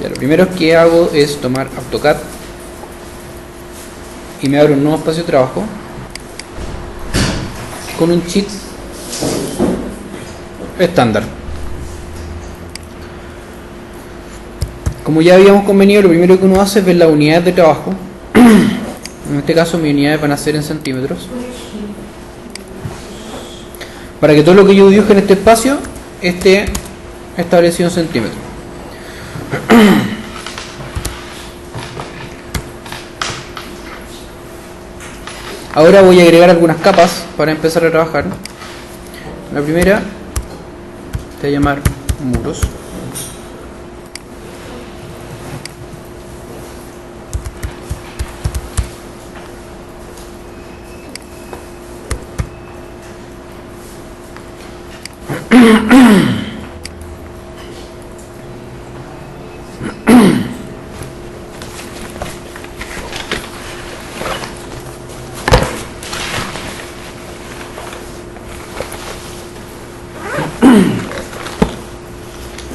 Ya, lo primero que hago es tomar AutoCAD y me abro un nuevo espacio de trabajo con un sheet estándar. Como ya habíamos convenido, lo primero que uno hace es ver las unidades de trabajo. En este caso mis unidades van a ser en centímetros, para que todo lo que yo dibuje en este espacio esté establecido en centímetros. Ahora voy a agregar algunas capas para empezar a trabajar. La primera se va a llamar muros.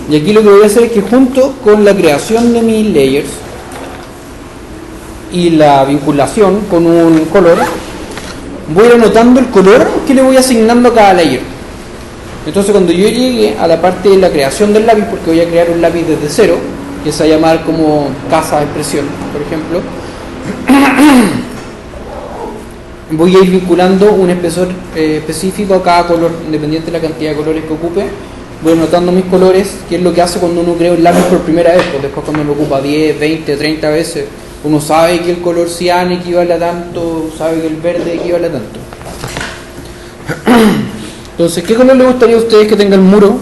Y aquí lo que voy a hacer es que junto con la creación de mis layers y la vinculación con un color, voy anotando el color que le voy asignando a cada layer. Entonces cuando yo llegue a la parte de la creación del lápiz, porque voy a crear un lápiz desde cero, que se va a llamar como casa de expresión, por ejemplo, voy a ir vinculando un espesor específico a cada color, independiente de la cantidad de colores que ocupe. Voy anotando mis colores, que es lo que hace cuando uno crea un lápiz por primera vez. Pues después cuando lo ocupa 10, 20, 30 veces, uno sabe que el color cian equivale a tanto, sabe que el verde equivale a tanto. Entonces, ¿qué color le gustaría a ustedes que tenga el muro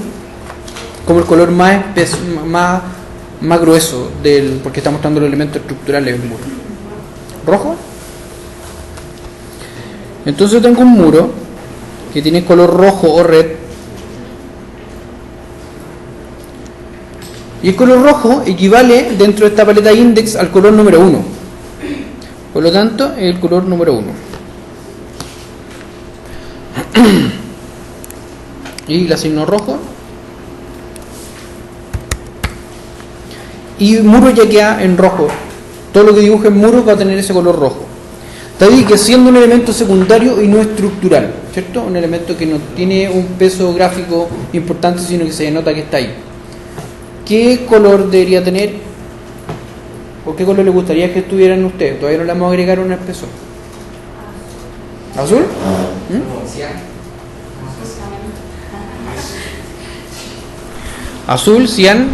como el color más grueso porque está mostrando los elementos estructurales del muro? ¿Rojo? Entonces tengo un muro que tiene color rojo o red. Y el color rojo equivale dentro de esta paleta index al color número 1. Por lo tanto, es el color número 1. Y le asigno rojo. Y muro ya queda en rojo. Todo lo que dibuje en muro va a tener ese color rojo. Está bien que siendo un elemento secundario y no estructural, ¿cierto? Un elemento que no tiene un peso gráfico importante, sino que se denota que está ahí. ¿Qué color debería tener? ¿O qué color le gustaría que estuvieran ustedes? Todavía no le vamos a agregar un espesor. ¿Azul? Azul, cian.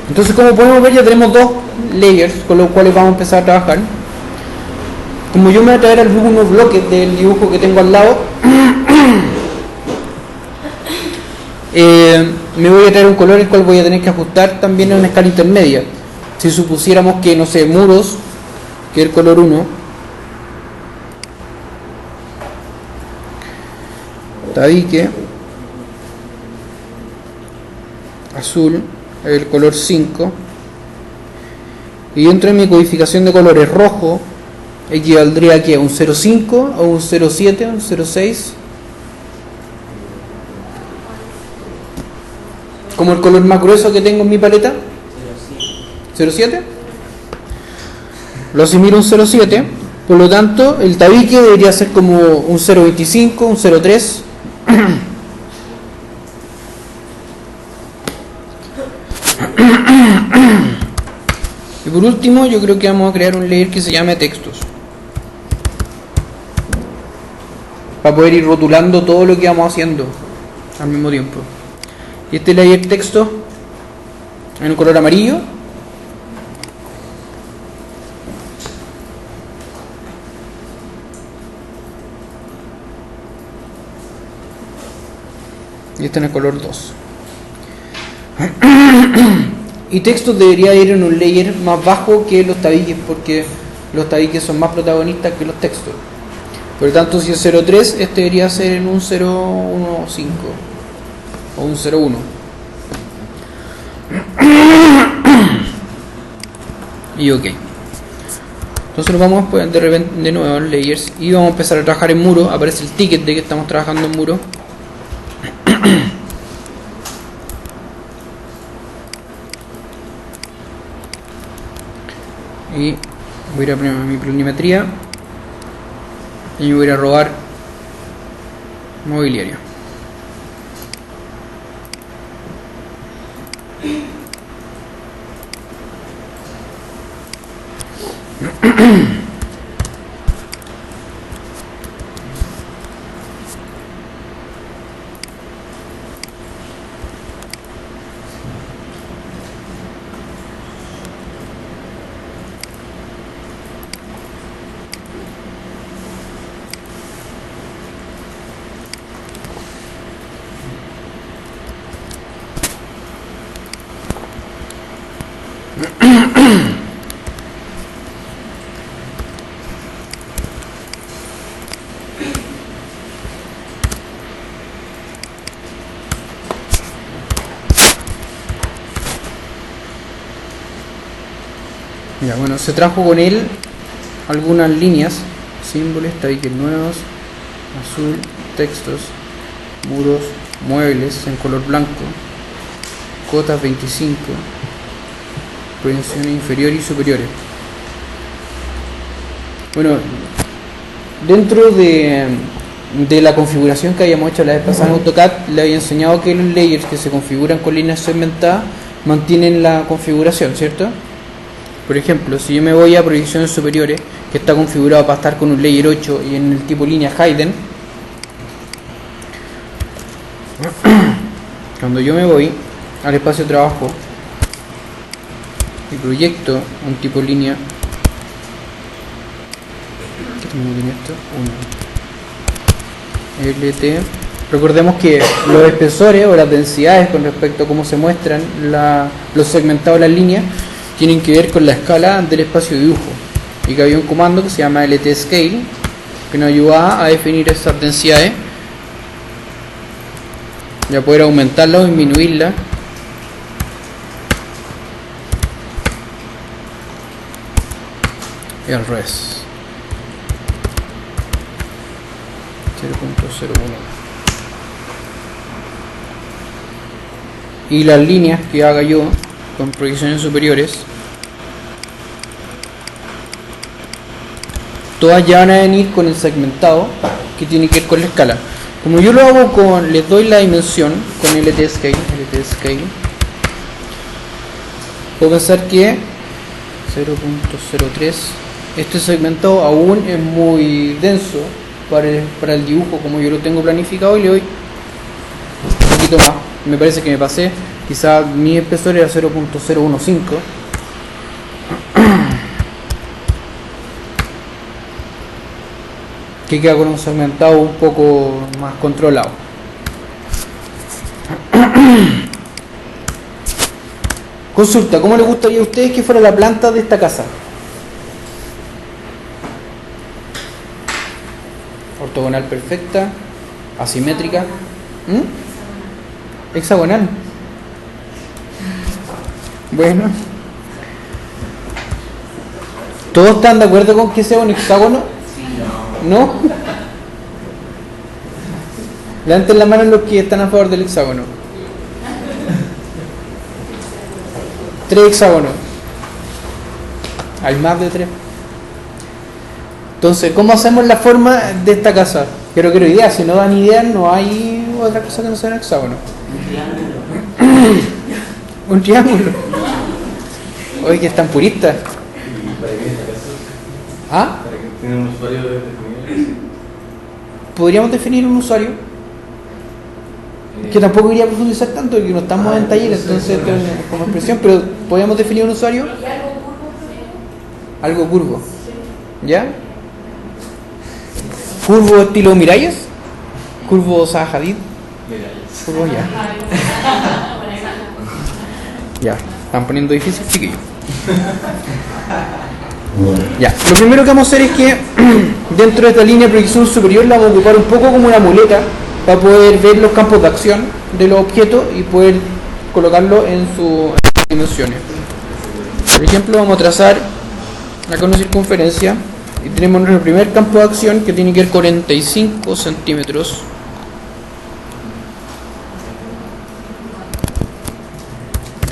Entonces, como podemos ver, ya tenemos dos layers con los cuales vamos a empezar a trabajar. Como yo me voy a traer algunos bloques del dibujo que tengo al lado, me voy a traer un color el cual voy a tener que ajustar también en una escala intermedia. Si supusiéramos que, no sé, muros, que es el color 1, tabique, azul, el color 5, y dentro de mi codificación de colores rojo equivaldría aquí a un 0,5 o un 0,7, un 0,6, como el color más grueso que tengo en mi paleta. 0,7 lo asimilo a un 0,7, por lo tanto el tabique debería ser como un 0,25, un 0,3. Y por último, yo creo que vamos a crear un layer que se llame textos, para poder ir rotulando todo lo que vamos haciendo al mismo tiempo. Y este layer texto en un color amarillo. Y este en el color 2. Y texto debería ir en un layer más bajo que los tabiques, porque los tabiques son más protagonistas que los textos. Por lo tanto, si es 0,3, este debería ser en un 0,15 o un 0,1. Y ok. Entonces nos vamos de nuevo en layers y vamos a empezar a trabajar en muro. Aparece el ticket de que estamos trabajando en muro. y voy a ir a mi planimetría y me voy a ir a robar mobiliario. Ya, bueno, se trajo con él algunas líneas, símbolos, tabiques nuevos, azul, textos, muros, muebles en color blanco, cotas 25, proyecciones inferiores y superiores. Bueno, dentro de la configuración que habíamos hecho la vez pasada en AutoCAD, le había enseñado que los layers que se configuran con líneas segmentadas mantienen la configuración, ¿cierto? Por ejemplo, si yo me voy a proyecciones superiores, que está configurado para estar con un layer 8 y en el tipo línea Hayden, cuando yo me voy al espacio de trabajo y proyecto un tipo línea, ¿qué tamaño tiene esto? 1 LT. Recordemos que los espesores o las densidades con respecto a cómo se muestran los segmentados de las líneas tienen que ver con la escala del espacio de dibujo, y que había un comando que se llama LT Scale que nos ayudaba a definir esas densidades y a poder aumentarla o disminuirla y al revés. 0.01. Y las líneas que haga yo con proyecciones superiores, todas ya van a venir con el segmentado que tiene que ver con la escala. Como yo lo hago les doy la dimensión con LT Scale, puedo pensar que 0.03, este segmentado aún es muy denso para el dibujo como yo lo tengo planificado, y le doy un poquito más. Me parece que me pasé, quizá mi espesor era 0.015, que queda con un segmentado un poco más controlado. Consulta, ¿cómo les gustaría a ustedes que fuera la planta de esta casa? Ortogonal perfecta, asimétrica, hexagonal. Bueno, ¿todos están de acuerdo con que sea un hexágono? ¿No? Levanten la mano los que están a favor del hexágono. 3 hexágonos. Hay más de 3. Entonces, ¿cómo hacemos la forma de esta casa? Quiero ideas. Si no dan ideas, no hay otra cosa que no sea un hexágono. Un triángulo. Oye, que están puristas. ¿Ah? Podríamos definir un usuario, que tampoco iría a profundizar tanto porque no estamos en talleres, entonces como expresión, pero podríamos definir un usuario. Algo curvo. ¿Ya? Curvo estilo Miralles, curvo Zaha Hadid, curvo ya. Ya, están poniendo difícil, chiquillos. Ya, lo primero que vamos a hacer es que dentro de esta línea de proyección superior la vamos a ocupar un poco como una muleta para poder ver los campos de acción de los objetos y poder colocarlo en sus dimensiones. Por ejemplo, vamos a trazar acá una circunferencia y tenemos nuestro primer campo de acción que tiene que ver 45 centímetros.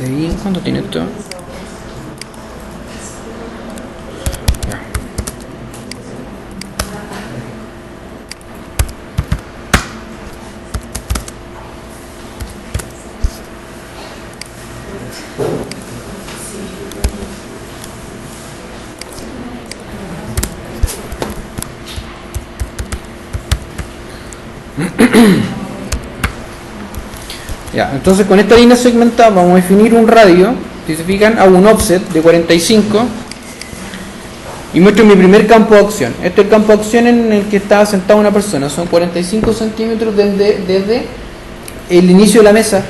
De ahí, ¿cuánto tiene esto? Ya, entonces con esta línea segmentada vamos a definir un radio, si se fijan, hago un offset de 45 y muestro mi primer campo de acción. Este es el campo de acción en el que está sentada una persona, son 45 centímetros desde el inicio de la mesa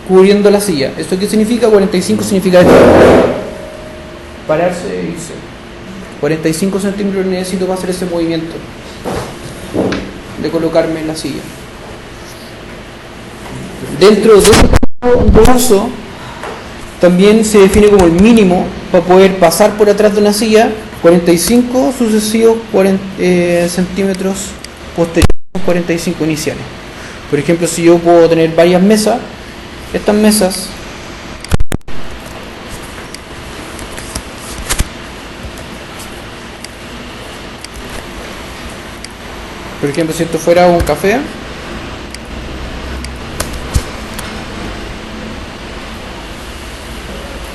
cubriendo la silla. ¿Esto qué significa? 45 significa esto. Pararse e irse. 45 centímetros necesito para hacer ese movimiento de colocarme en la silla. Dentro de este uso también se define como el mínimo para poder pasar por atrás de una silla 45 sucesivos centímetros posteriores a 45 iniciales. Por ejemplo, si yo puedo tener varias mesas, estas mesas por ejemplo, si esto fuera un café,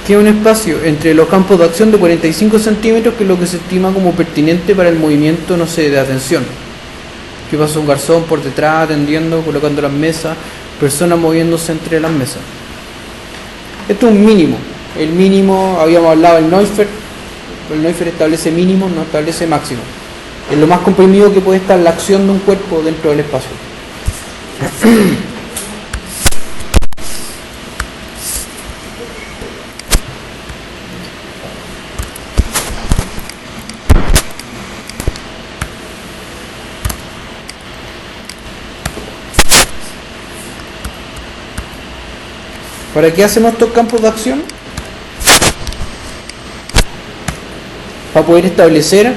tiene un espacio entre los campos de acción de 45 centímetros, que es lo que se estima como pertinente para el movimiento, no sé, de atención. Que pasa un garzón por detrás atendiendo, colocando las mesas, personas moviéndose entre las mesas. Esto es un mínimo. El mínimo, habíamos hablado del Neufeld. El Neufeld establece mínimo, no establece máximo. Es lo más comprimido que puede estar la acción de un cuerpo dentro del espacio. ¿Para qué hacemos estos campos de acción? Para poder establecer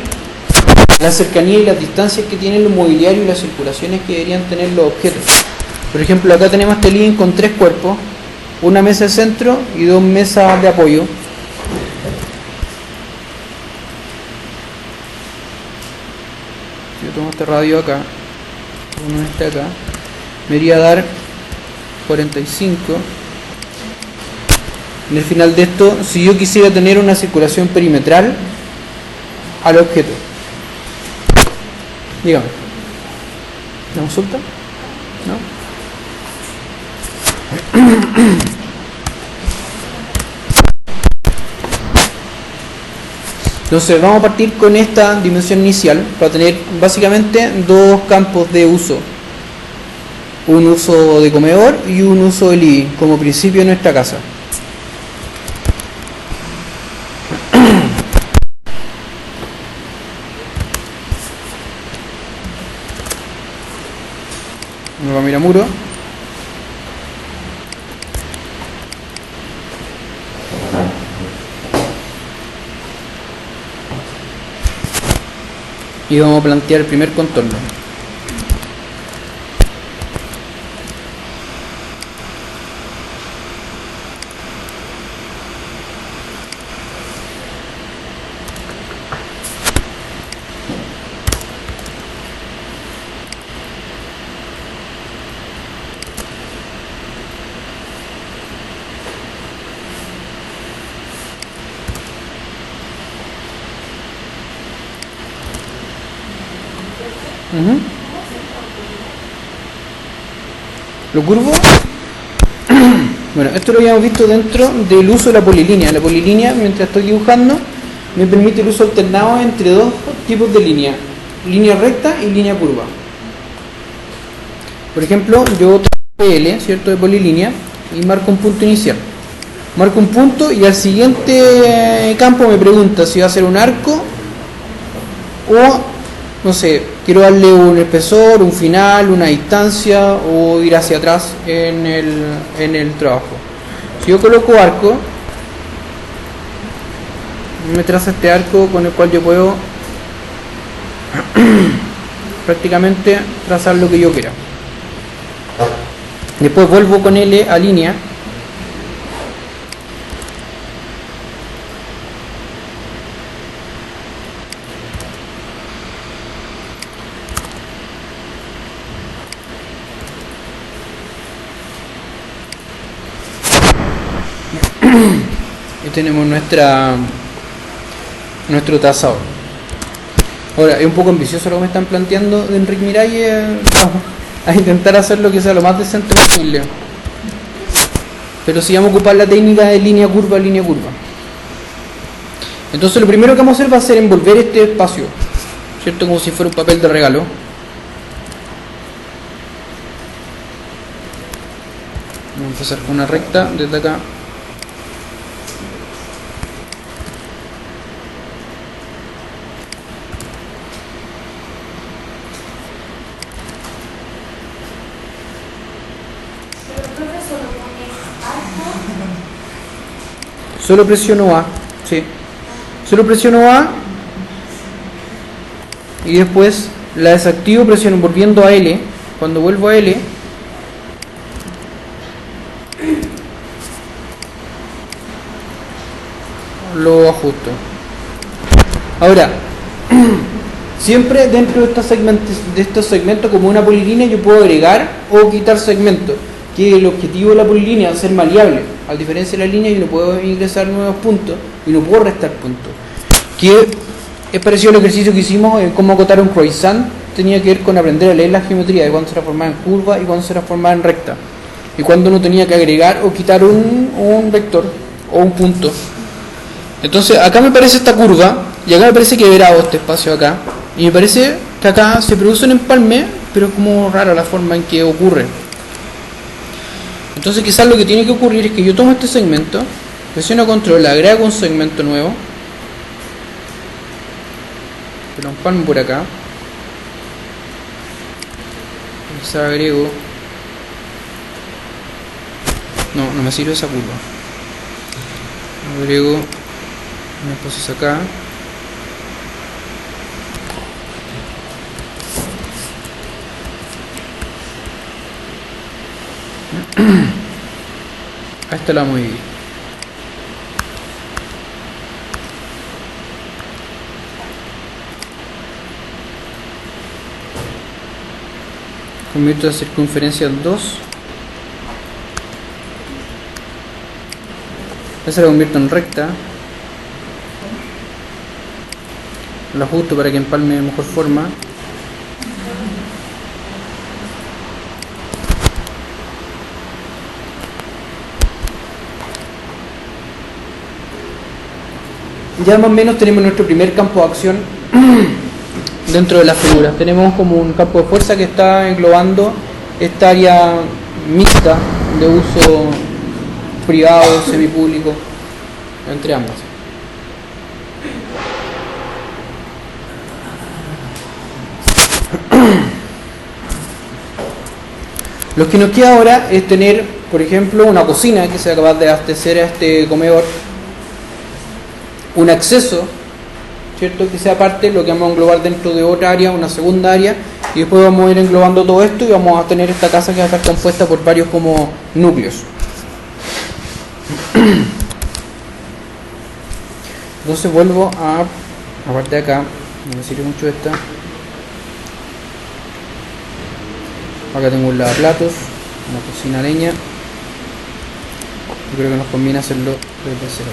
la cercanía y las distancias que tienen los mobiliarios y las circulaciones que deberían tener los objetos. Por ejemplo, acá tenemos este living con 3 cuerpos, una mesa de centro y 2 mesas de apoyo. Yo tomo este radio acá, uno este acá, me iría a dar 45. En el final de esto, si yo quisiera tener una circulación perimetral al objeto, dígame, ¿la consulta? ¿No? Entonces vamos a partir con esta dimensión inicial para tener básicamente 2 campos de uso, un uso de comedor y un uso de living como principio de nuestra casa. Nos va a mirar muro. Y vamos a plantear el primer contorno. Lo curvo. Bueno, esto lo habíamos visto dentro del uso de la polilínea. La polilínea, mientras estoy dibujando, me permite el uso alternado entre 2 tipos de línea: línea recta y línea curva. Por ejemplo, yo tengo PL, ¿cierto?, de polilínea, y marco un punto inicial. Marco un punto y al siguiente campo me pregunta si va a ser un arco o, no sé, quiero darle un espesor, un final, una distancia o ir hacia atrás en el trabajo. Si yo coloco arco, me traza este arco con el cual yo puedo prácticamente trazar lo que yo quiera. Después vuelvo con L a línea. Y tenemos nuestro trazado. Ahora, es un poco ambicioso lo que me están planteando de Enrique Miralles. a intentar hacer lo que sea lo más decente posible. Pero si vamos a ocupar la técnica de línea curva, Entonces lo primero que vamos a hacer va a ser envolver este espacio, ¿cierto? Como si fuera un papel de regalo. Vamos a empezar con una recta desde acá. Solo presiono A, sí. Solo presiono A y después la desactivo, presiono volviendo a L. Cuando vuelvo a L, lo ajusto. Ahora, siempre dentro de estos segmentos como una polilínea yo puedo agregar o quitar segmentos, que el objetivo de la polilínea es ser maleable. A diferencia de la línea, yo no puedo ingresar nuevos puntos y no puedo restar puntos. Que es parecido al ejercicio que hicimos en cómo acotar un croissant. Tenía que ver con aprender a leer la geometría de cuándo se transformaba en curva y cuándo se transformaba en recta. Y cuándo uno tenía que agregar o quitar un vector o un punto. Entonces acá me parece esta curva y acá me parece quebrado este espacio acá. Y me parece que acá se produce un empalme, pero es como rara la forma en que ocurre. Entonces quizás lo que tiene que ocurrir es que yo tomo este segmento, presiono control, agrego un segmento nuevo, lo empalmo por acá, quizás agrego, no me sirve esa curva, agrego unas cosas acá, a esta la vamos a dividir. Convierto la circunferencia en 2. Esa la convierto en recta. La ajusto para que empalme de mejor forma. Ya más o menos tenemos nuestro primer campo de acción dentro de las figuras. Tenemos como un campo de fuerza que está englobando esta área mixta de uso privado, semipúblico, entre ambas. Lo que nos queda ahora es tener, por ejemplo, una cocina que sea capaz de abastecer a este comedor, un acceso, ¿cierto? Que sea parte, lo que vamos a englobar dentro de otra área, una segunda área, y después vamos a ir englobando todo esto y vamos a tener esta casa que va a estar compuesta por varios como núcleos. Entonces vuelvo a la parte de acá, no me sirve mucho esta. Acá tengo un lavaplatos, una cocina a leña. Yo creo que nos conviene hacerlo desde cero.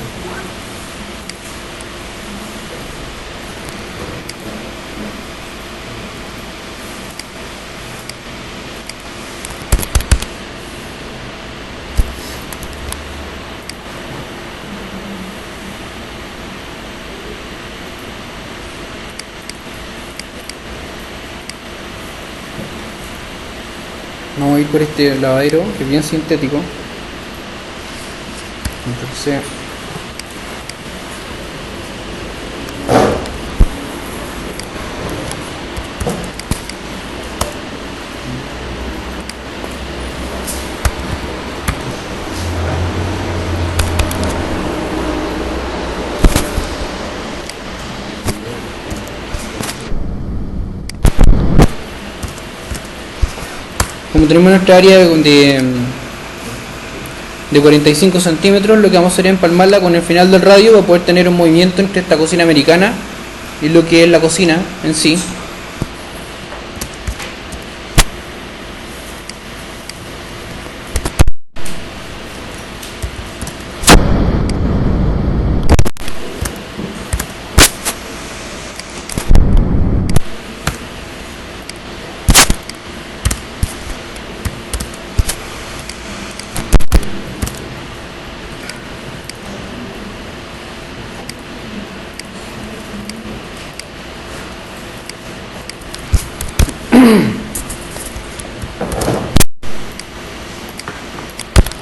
Vamos a ir por este lavadero que es bien sintético. Entonces como tenemos nuestra área de 45 centímetros, lo que vamos a hacer es empalmarla con el final del radio para poder tener un movimiento entre esta cocina americana y lo que es la cocina en sí.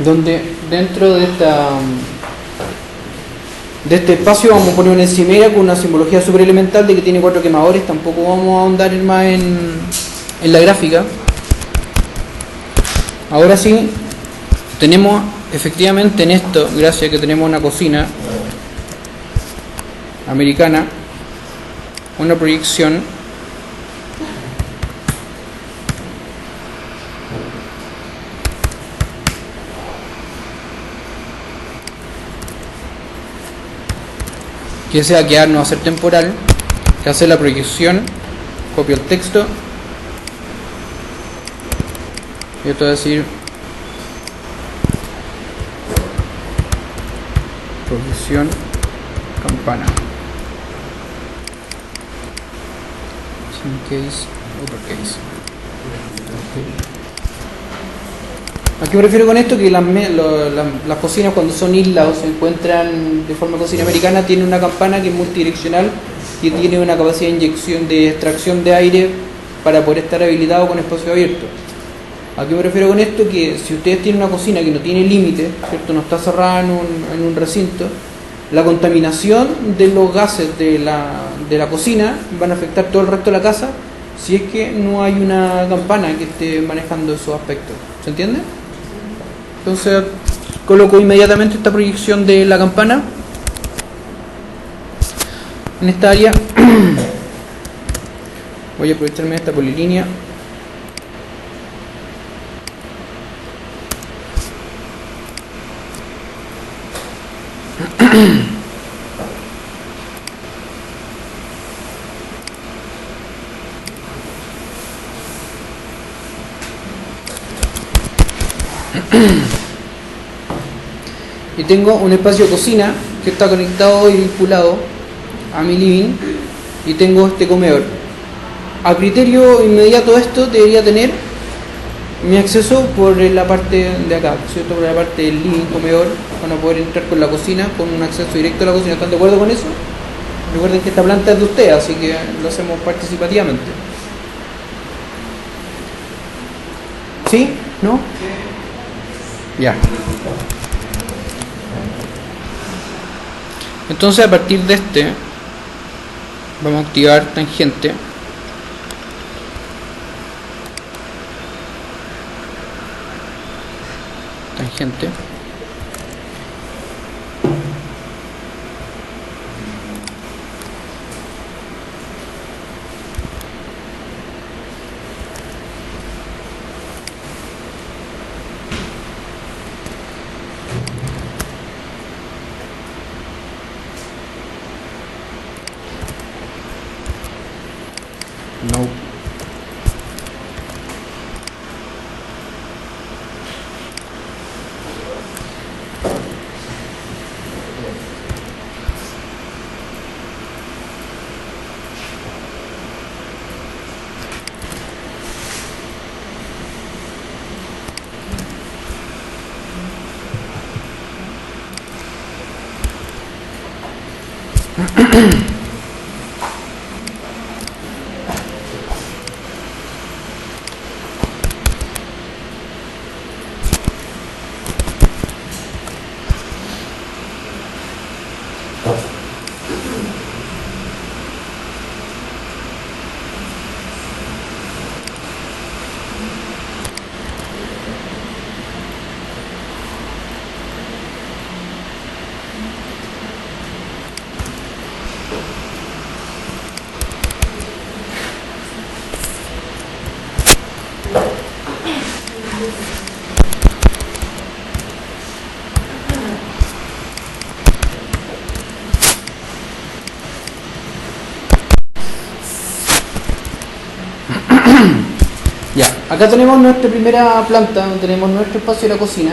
donde dentro de este espacio vamos a poner una encimera con una simbología super elemental de que tiene 4 quemadores. Tampoco vamos a ahondar más en la gráfica. Ahora sí, tenemos efectivamente en esto, gracias a que tenemos una cocina americana, una proyección que sea quedar no va a ser temporal, que hace la proyección, copio el texto y esto va a decir proyección campana sin case uppercase. ¿A qué me refiero con esto? Que las cocinas, cuando son islas o se encuentran de forma cocina americana, tienen una campana que es multidireccional y tiene una capacidad de inyección, de extracción de aire para poder estar habilitado con espacio abierto. ¿A qué me refiero con esto? Que si ustedes tienen una cocina que no tiene límite, ¿cierto? No está cerrada en un recinto, la contaminación de los gases de la cocina van a afectar todo el resto de la casa si es que no hay una campana que esté manejando esos aspectos. ¿Se entiende? Entonces coloco inmediatamente esta proyección de la campana en esta área. Voy a aprovecharme de esta polilínea. Y tengo un espacio de cocina que está conectado y vinculado a mi living, y tengo este comedor. A criterio inmediato esto debería tener mi acceso por la parte de acá, ¿cierto? Por la parte del living, comedor, van a poder entrar con la cocina, con un acceso directo a la cocina. ¿Están de acuerdo con eso? Recuerden que esta planta es de ustedes, así que lo hacemos participativamente. ¿Sí? ¿No? Ya. Entonces, a partir de este vamos a activar tangente. No. Ya, acá tenemos nuestra primera planta, donde tenemos nuestro espacio de la cocina.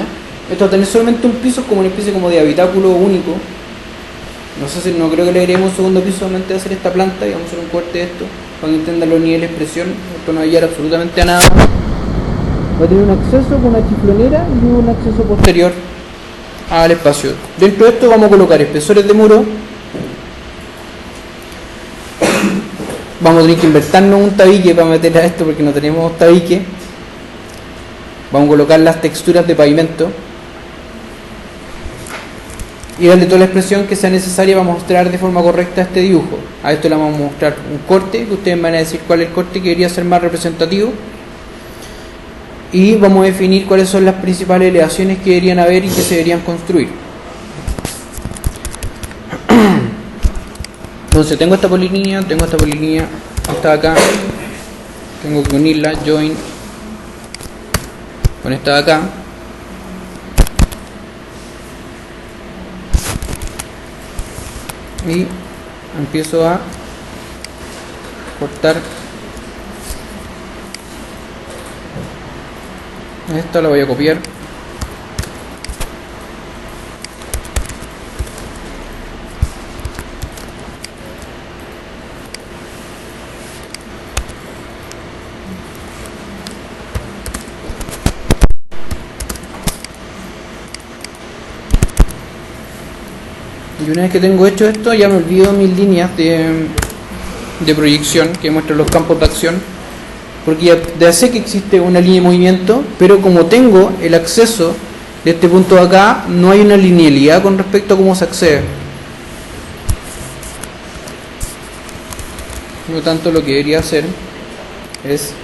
Esto va a tener solamente un piso, como una especie como de habitáculo único. No creo que le agreguemos un segundo piso solamente de hacer esta planta, y vamos a hacer un corte de esto para que entendan los niveles de presión. Esto no va a llegar absolutamente a nada. Va a tener un acceso con una chiflonera y un acceso posterior al espacio. Dentro de esto vamos a colocar espesores de muro. Vamos a tener que inventarnos un tabique para meter a esto porque no tenemos tabique. Vamos a colocar las texturas de pavimento. y darle toda la expresión que sea necesaria para mostrar de forma correcta este dibujo. A esto le vamos a mostrar un corte, que ustedes van a decir cuál es el corte que debería ser más representativo, y vamos a definir cuáles son las principales elevaciones que deberían haber y que se deberían construir. Entonces tengo esta polilínea, esta de acá, tengo que unirla, join con esta de acá, y empiezo a cortar esta, la voy a copiar, y una vez que tengo hecho esto ya me olvido mis líneas de proyección que muestran los campos de acción, porque ya sé que existe una línea de movimiento, pero como tengo el acceso de este punto de acá, no hay una linealidad con respecto a cómo se accede. Por lo tanto, lo que debería hacer es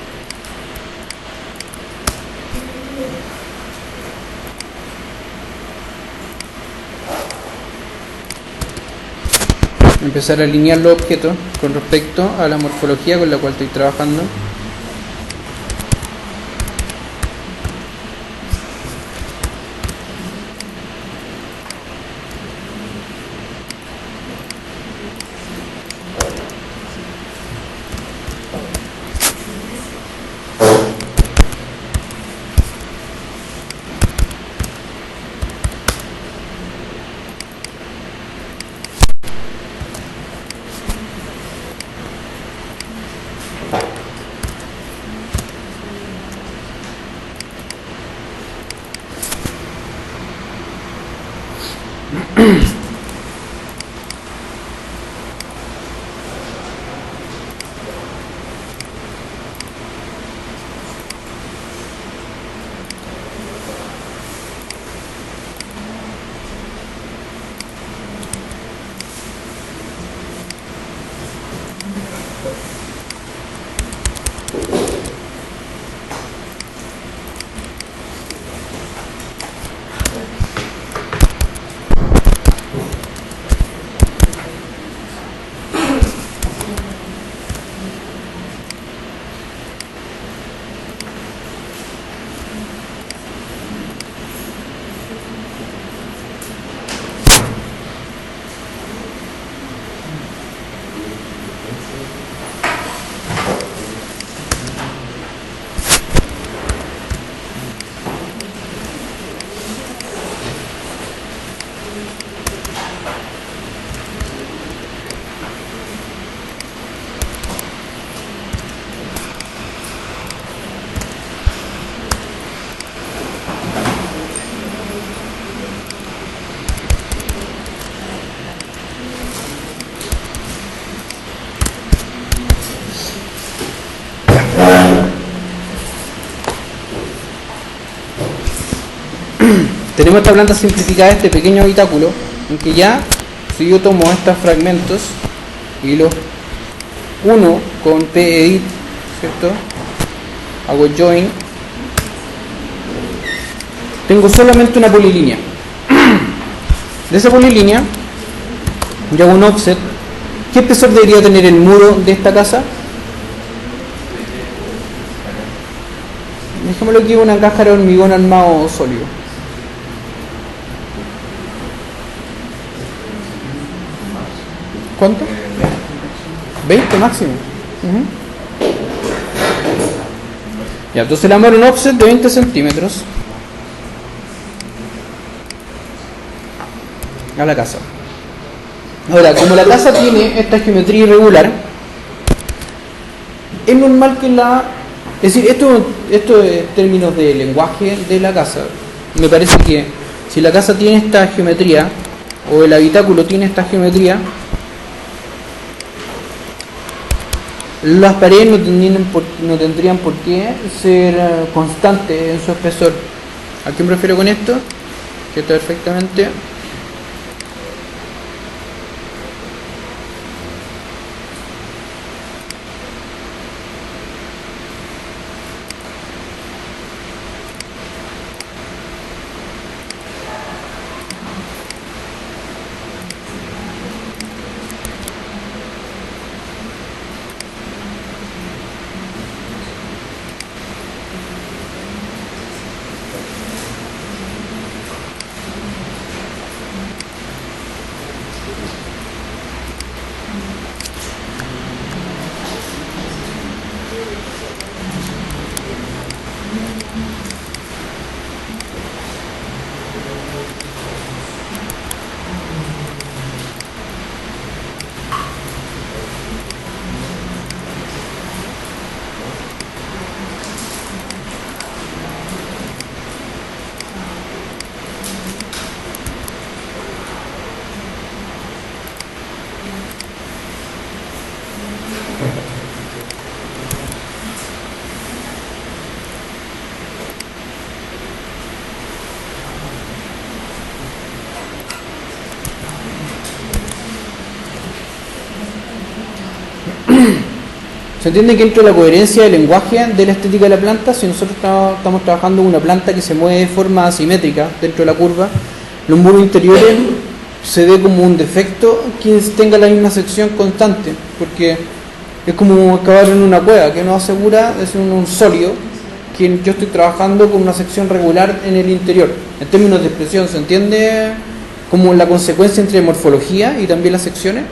empezar a alinear los objetos con respecto a la morfología con la cual estoy trabajando. Tenemos esta planta simplificada, este pequeño habitáculo, en que ya, si yo tomo estos fragmentos y los uno con pedit, ¿cierto? Hago join, tengo solamente una polilínea. De esa polilínea yo hago un offset. ¿Qué espesor debería tener el muro de esta casa? Dejémoslo aquí, una cáscara de hormigón armado sólido. ¿Cuánto? 20 máximo. Ya, entonces le vamos a dar un offset de 20 centímetros a la casa. Ahora, como la casa tiene esta geometría irregular, es normal que es decir, esto en términos de lenguaje de la casa, me parece que si la casa tiene esta geometría, o el habitáculo tiene esta geometría, las paredes no tendrían por qué ser constantes en su espesor. ¿A qué me refiero con esto? Que está perfectamente Se entiende que dentro de la coherencia del lenguaje de la estética de la planta, si nosotros estamos trabajando con una planta que se mueve de forma asimétrica dentro de la curva, los muros interiores se ve como un defecto que tenga la misma sección constante, porque es como excavar en una cueva, que nos asegura es un sólido, que yo estoy trabajando con una sección regular en el interior. En términos de expresión, ¿se entiende como la consecuencia entre morfología y también las secciones?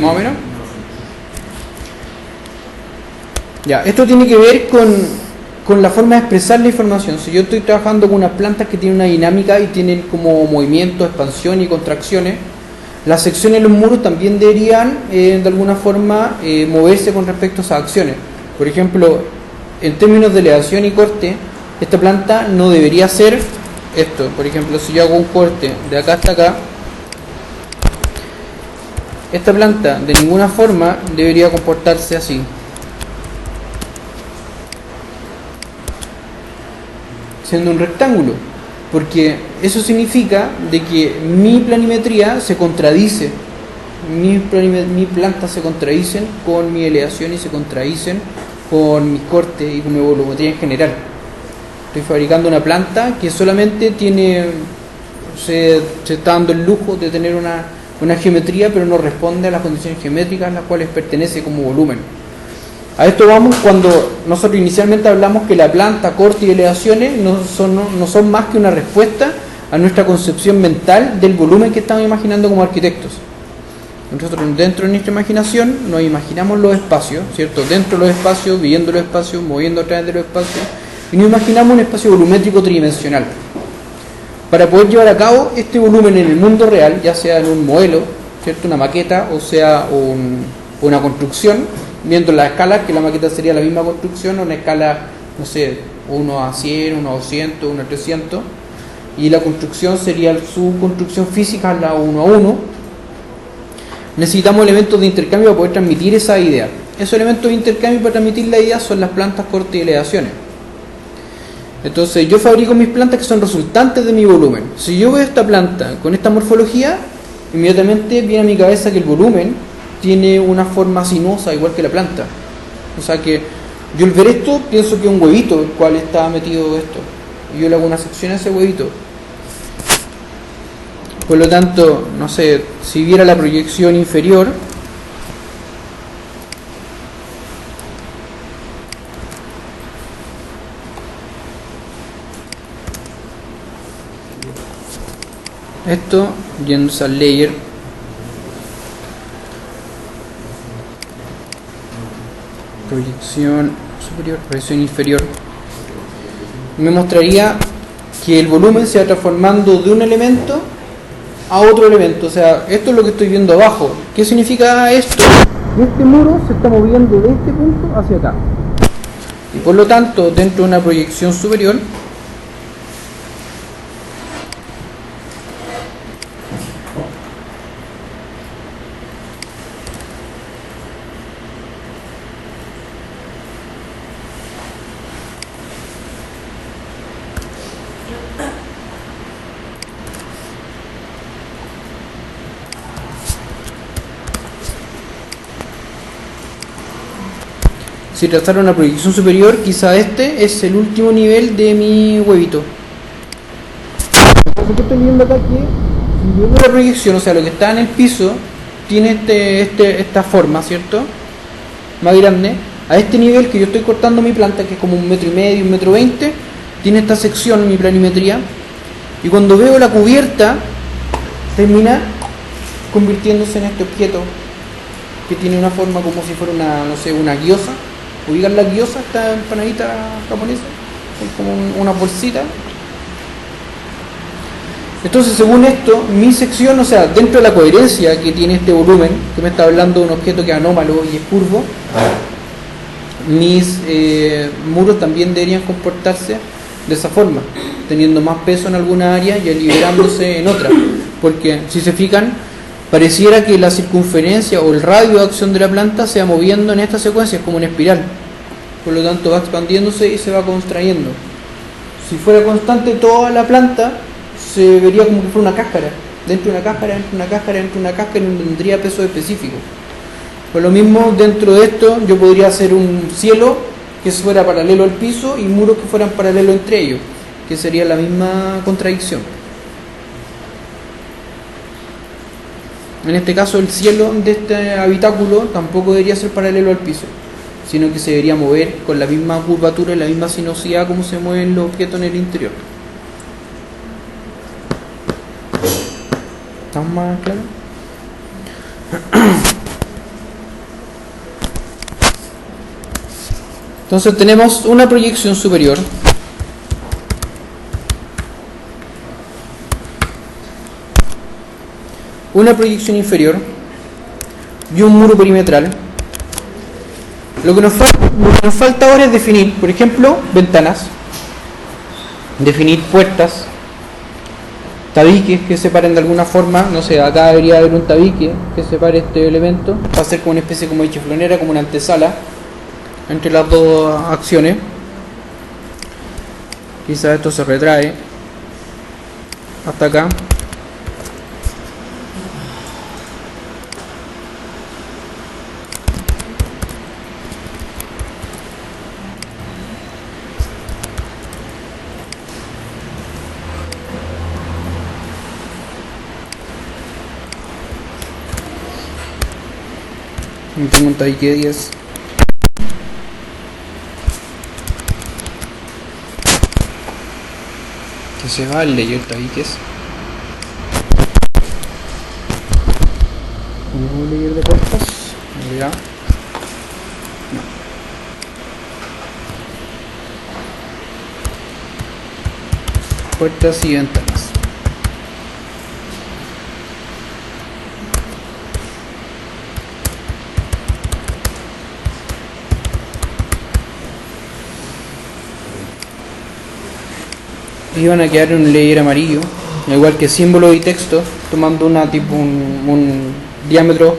¿Más o menos? Ya, esto tiene que ver con la forma de expresar la información. Si yo estoy trabajando con unas plantas que tienen una dinámica y tienen como movimiento, expansión y contracciones, las secciones de los muros también deberían de alguna forma moverse con respecto a esas acciones. Por ejemplo, en términos de elevación y corte, esta planta no debería hacer esto. Por ejemplo, si yo hago un corte de acá hasta acá, esta planta de ninguna forma debería comportarse así. Siendo un rectángulo, porque eso significa de que mi planimetría se contradice, mi plantas se contradicen con mi elevación y se contradicen con mis cortes y con mi volumetría en general. Estoy fabricando una planta que solamente se está dando el lujo de tener una geometría, pero no responde a las condiciones geométricas a las cuales pertenece como volumen. A esto vamos cuando nosotros inicialmente hablamos que la planta, corte y elevaciones no son más que una respuesta a nuestra concepción mental del volumen que estamos imaginando como arquitectos. Nosotros dentro de nuestra imaginación nos imaginamos los espacios, ¿cierto? Dentro de los espacios, viviendo los espacios, moviendo a través de los espacios, y nos imaginamos un espacio volumétrico tridimensional. Para poder llevar a cabo este volumen en el mundo real, ya sea en un modelo, ¿cierto? Una maqueta, o sea una construcción, viendo las escalas, que la maqueta sería la misma construcción, una escala, no sé, 1 a 100, 1 a 200, 1 a 300, y la construcción sería su construcción física, la 1 a 1. Necesitamos elementos de intercambio para poder transmitir esa idea. Esos elementos de intercambio para transmitir la idea son las plantas, cortes y elevaciones. Entonces yo fabrico mis plantas que son resultantes de mi volumen. Si yo veo esta planta con esta morfología, inmediatamente viene a mi cabeza que el volumen tiene una forma sinuosa igual que la planta. O sea que yo al ver esto pienso que es un huevito el cual está metido esto, y yo le hago una sección a ese huevito. Por lo tanto, no sé, si viera la proyección inferior, esto yéndose al layer, proyección superior, proyección inferior, me mostraría que el volumen se va transformando de un elemento a otro elemento. O sea, esto es lo que estoy viendo abajo. ¿Qué significa esto? Este muro se está moviendo de este punto hacia acá, y por lo tanto dentro de una proyección superior si trazara una proyección superior, quizá este es el último nivel de mi huevito. Entonces, ¿qué estoy viendo acá? Que si yo veo la proyección, o sea, lo que está en el piso, tiene esta forma, ¿cierto? Más grande. A este nivel que yo estoy cortando mi planta, que es como 1,5 m, 1,20 m, tiene esta sección, mi planimetría. Y cuando veo la cubierta, termina convirtiéndose en este objeto que tiene una forma como si fuera una gyoza. ¿Ubican la gyoza, esta empanadita japonesa? Es como una bolsita. Entonces, según esto, mi sección, o sea, dentro de la coherencia que tiene este volumen, que me está hablando de un objeto que es anómalo y es curvo, mis muros también deberían comportarse de esa forma, teniendo más peso en alguna área y liberándose en otra. Porque, si se fijan, pareciera que la circunferencia o el radio de acción de la planta se va moviendo en esta secuencia, es como una espiral. Por lo tanto va expandiéndose y se va contrayendo. Si fuera constante toda la planta, se vería como que fuera una cáscara. Dentro de una cáscara, dentro de una cáscara, dentro de una cáscara, y no tendría peso específico. Por lo mismo, dentro de esto yo podría hacer un cielo que fuera paralelo al piso y muros que fueran paralelos entre ellos, que sería la misma contradicción. En este caso el cielo de este habitáculo tampoco debería ser paralelo al piso, sino que se debería mover con la misma curvatura y la misma sinuosidad como se mueven los objetos en el interior. ¿Estamos más claros? Entonces tenemos una proyección superior, una proyección inferior y un muro perimetral. Lo que nos falta ahora es definir, por ejemplo, ventanas, definir puertas, tabiques que separen de alguna forma. No sé, acá debería haber un tabique que separe este elemento, va a ser como una especie como de chiflonera, como una antesala entre las dos acciones. Quizás esto se retrae hasta acá. Y tengo un tabique de 10. Que se va el layer tabiques. Un layer de puertas. Ya. No. Puertas y ventanas. Y van a quedar en un layer amarillo, igual que símbolo y texto, tomando una tipo un diámetro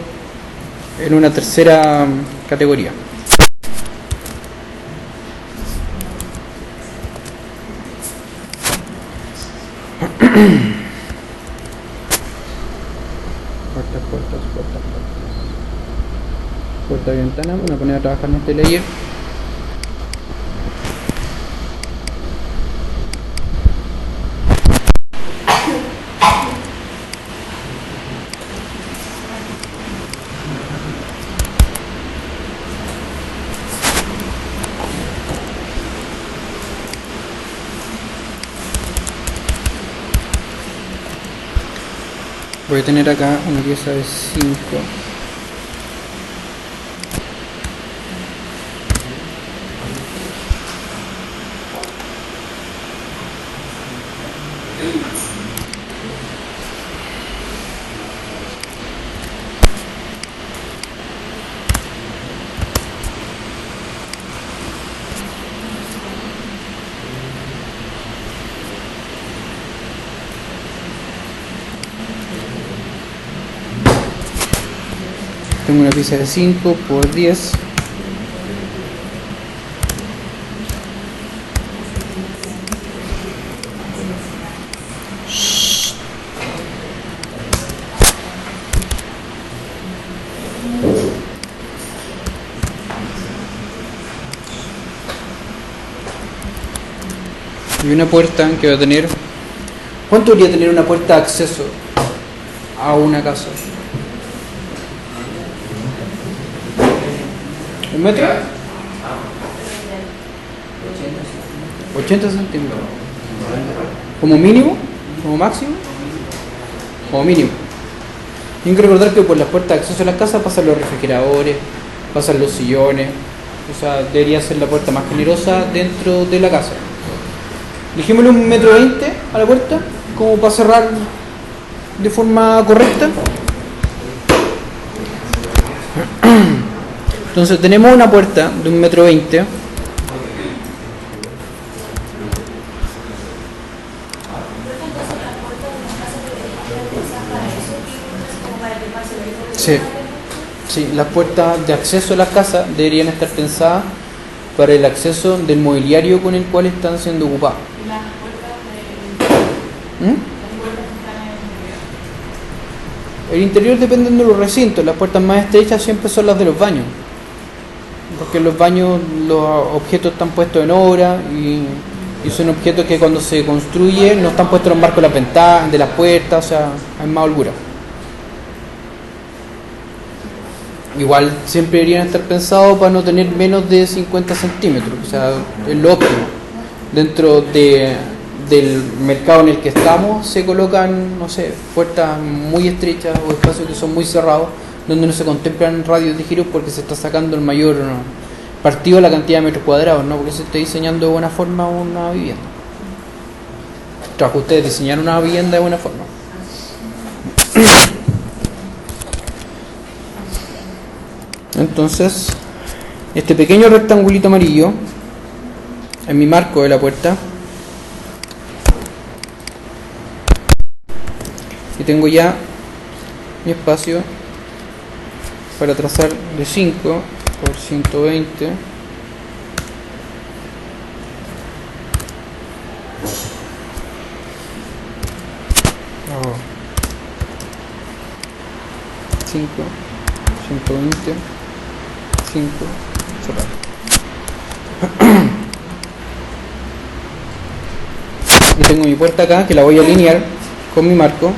en una tercera categoría. Puerta y ventana. Me voy a poner a trabajar en este layer. Voy a tener acá una pieza de 5. Tengo una pieza de 5 por 10. Y una puerta que va a tener... ¿Cuánto debería tener una puerta de acceso a una casa? ¿Un metro? 80 centímetros. ¿Como mínimo? ¿Como máximo? Como mínimo. Tengo que recordar que por las puertas de acceso a las casas pasan los refrigeradores, pasan los sillones. O sea, debería ser la puerta más generosa dentro de la casa. Dejémosle 1,20 m a la puerta, como para cerrar de forma correcta. Entonces tenemos una puerta de 1,20 m. Sí, las puertas de acceso a las casas deberían estar pensadas para el acceso del mobiliario con el cual están siendo ocupadas. El interior depende de los recintos. Las puertas más estrechas siempre son las de los baños, porque en los baños los objetos están puestos en obra y son objetos que cuando se construye no están puestos en los marcos de las ventanas, de las puertas, o sea, hay más holgura. Igual siempre deberían estar pensados para no tener menos de 50 centímetros, o sea, es lo óptimo. Dentro del mercado en el que estamos se colocan, no sé, puertas muy estrechas o espacios que son muy cerrados, donde no se contemplan radios de giro porque se está sacando el mayor partido a la cantidad de metros cuadrados, no porque se esté diseñando de buena forma una vivienda. Trabajo ustedes diseñar una vivienda de buena forma. Entonces, este pequeño rectangulito amarillo en mi marco de la puerta, y tengo ya mi espacio para trazar de 5 por 120 5 120 5 cerrado. Y tengo mi puerta acá que la voy a alinear con mi marco.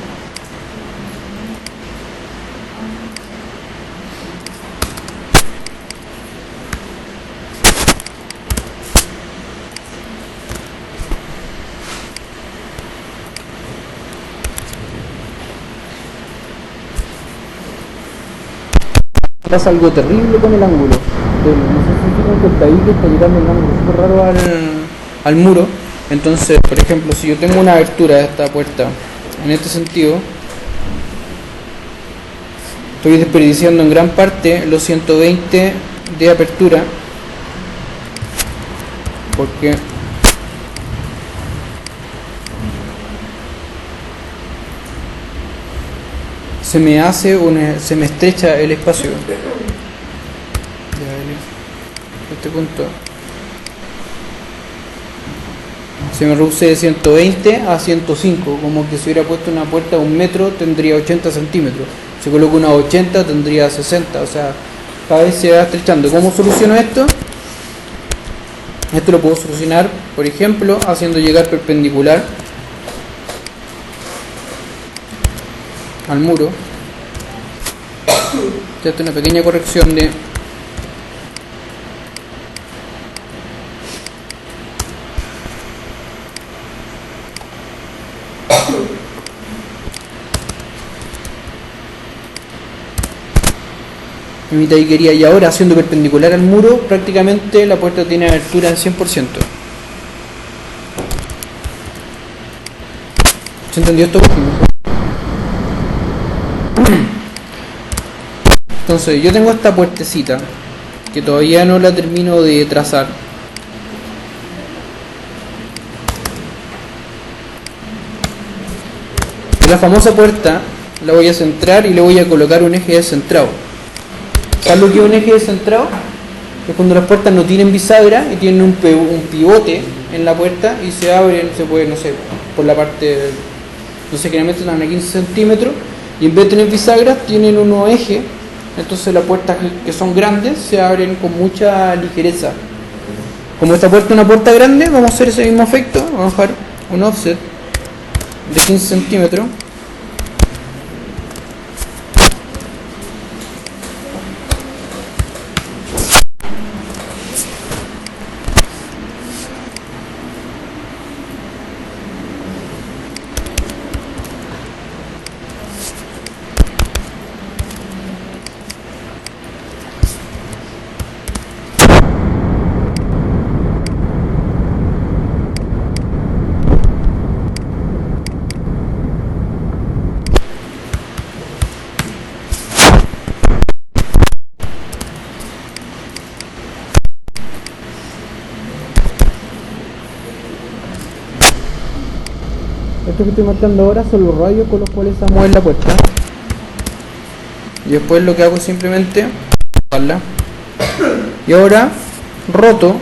Pasa algo terrible con el ángulo. No sé si se fijan que el tabique está llegando un ángulo súper raro al muro. Entonces, por ejemplo, si yo tengo una abertura de esta puerta en este sentido, estoy desperdiciando en gran parte los 120 de apertura, porque se me estrecha el espacio. Este punto se me reduce de 120 a 105, como que si hubiera puesto una puerta de 1 metro tendría 80 centímetros, si coloco una 80 tendría 60, o sea, cada vez se va estrechando. ¿Cómo soluciono esto? Esto lo puedo solucionar, por ejemplo, haciendo llegar perpendicular al muro. Esta es una pequeña corrección de mi tabiquería, y ahora haciendo perpendicular al muro prácticamente la puerta tiene abertura en 100%. ¿Se entendió esto último? Entonces yo tengo esta puertecita que todavía no la termino de trazar. La famosa puerta la voy a centrar y le voy a colocar un eje descentrado. ¿Sabes lo que es un eje descentrado? Es cuando las puertas no tienen bisagra y tienen un pivote en la puerta y se abren, se puede, no sé, por la parte, no sé, generalmente están a 15 centímetros y en vez de tener bisagras tienen unos ejes. Entonces las puertas que son grandes se abren con mucha ligereza. Como esta puerta es una puerta grande, vamos a hacer ese mismo efecto. Vamos a dejar un offset de 15 centímetros. Esto que estoy marcando ahora son los radios con los cuales vamos a mover la puerta. Y después lo que hago es simplemente bajarla. Y ahora roto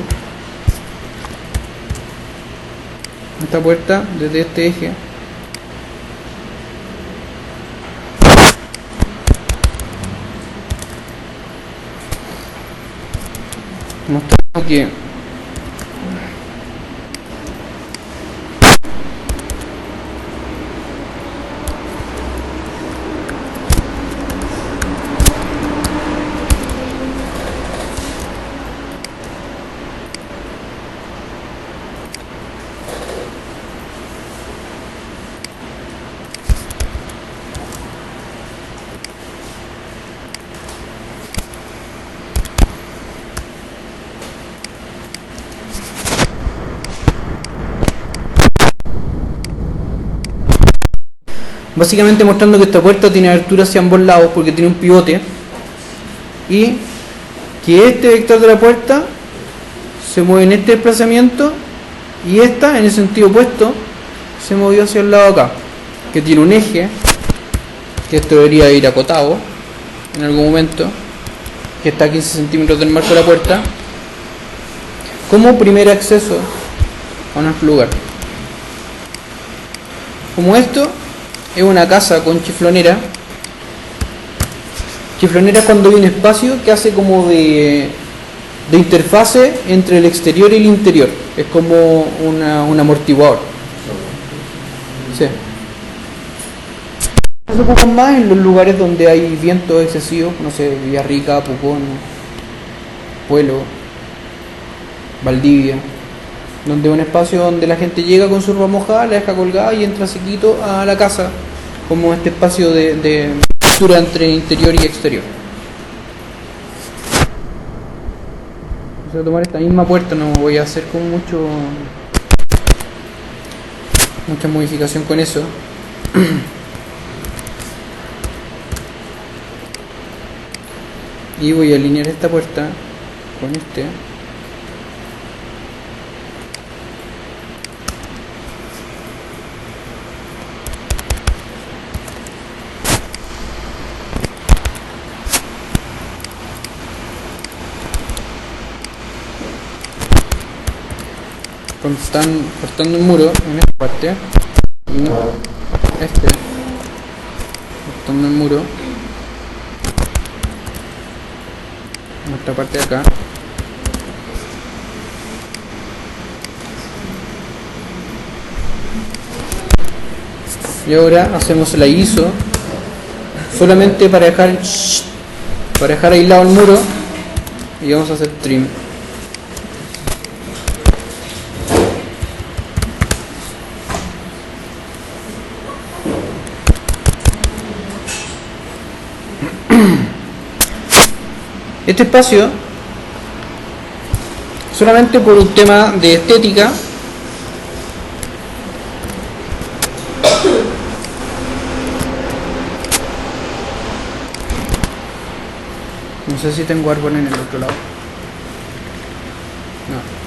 esta puerta desde este eje mostrando que básicamente mostrando que esta puerta tiene abertura hacia ambos lados porque tiene un pivote y que este vector de la puerta se mueve en este desplazamiento y esta en el sentido opuesto se movió hacia el lado acá, que tiene un eje, que esto debería ir acotado en algún momento, que está a 15 centímetros del marco de la puerta, como primer acceso a nuestro lugar. Como esto es una casa con chiflonera. Chiflonera es cuando hay un espacio que hace como de interfase entre el exterior y el interior. Es como un amortiguador. Sí. Se ocupan más en los lugares donde hay vientos excesivos, no sé, Villarrica, Pucón, Pueblo, Valdivia, donde es un espacio donde la gente llega con su ropa mojada, la deja colgada y entra sequito a la casa, como este espacio de apertura entre interior y exterior. Voy a tomar esta misma puerta, no voy a hacer como mucha modificación con eso. Y voy a alinear esta puerta con este. Están cortando el muro en esta parte y cortando el muro en esta parte de acá. Y ahora hacemos la ISO solamente para dejar aislado el muro y vamos a hacer trim. Este espacio, solamente por un tema de estética, no sé si tengo árbol en el otro lado. No.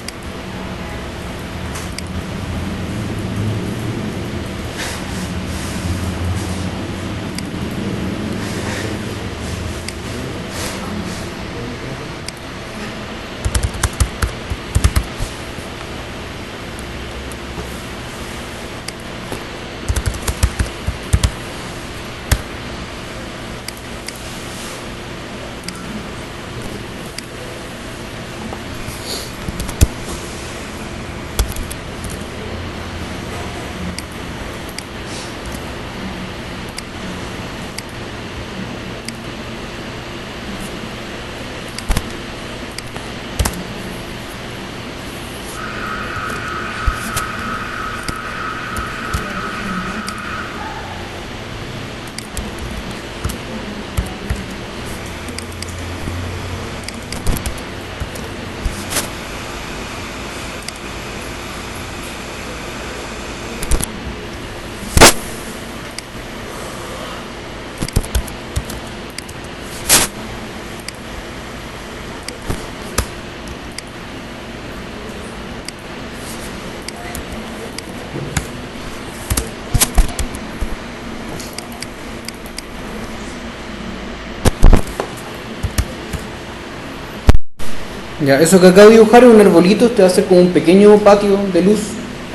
Ya, eso que acabo de dibujar es un arbolito, este va a ser como un pequeño patio de luz,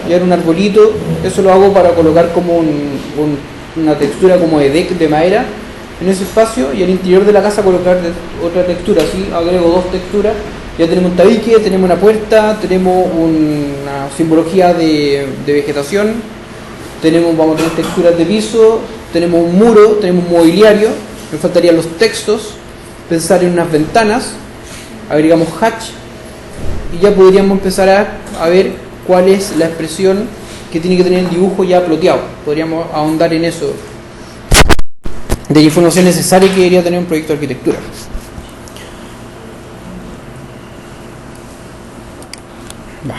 y ahora un arbolito, eso lo hago para colocar como una textura como de deck de madera en ese espacio, y al interior de la casa colocar otra textura, así agrego dos texturas Ya tenemos un tabique, tenemos una puerta, tenemos una simbología de vegetación, vamos a tener texturas de piso, tenemos un muro, tenemos un mobiliario, me faltarían los textos, pensar en unas ventanas, agregamos hatch y ya podríamos empezar a ver cuál es la expresión que tiene que tener el dibujo ya ploteado. Podríamos ahondar en eso, de la información necesaria que debería tener un proyecto de arquitectura. Va.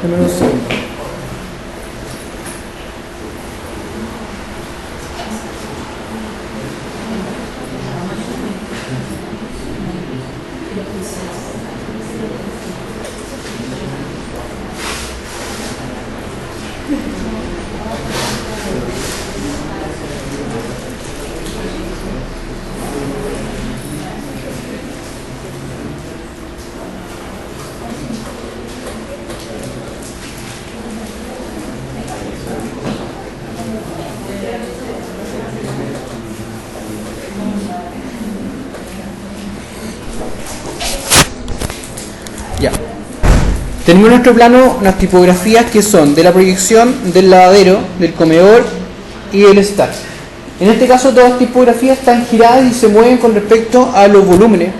Dame un segundo. Ya. Tenemos en nuestro plano unas tipografías que son de la proyección, del lavadero, del comedor y del stack. En este caso todas las tipografías están giradas y se mueven con respecto a los volúmenes,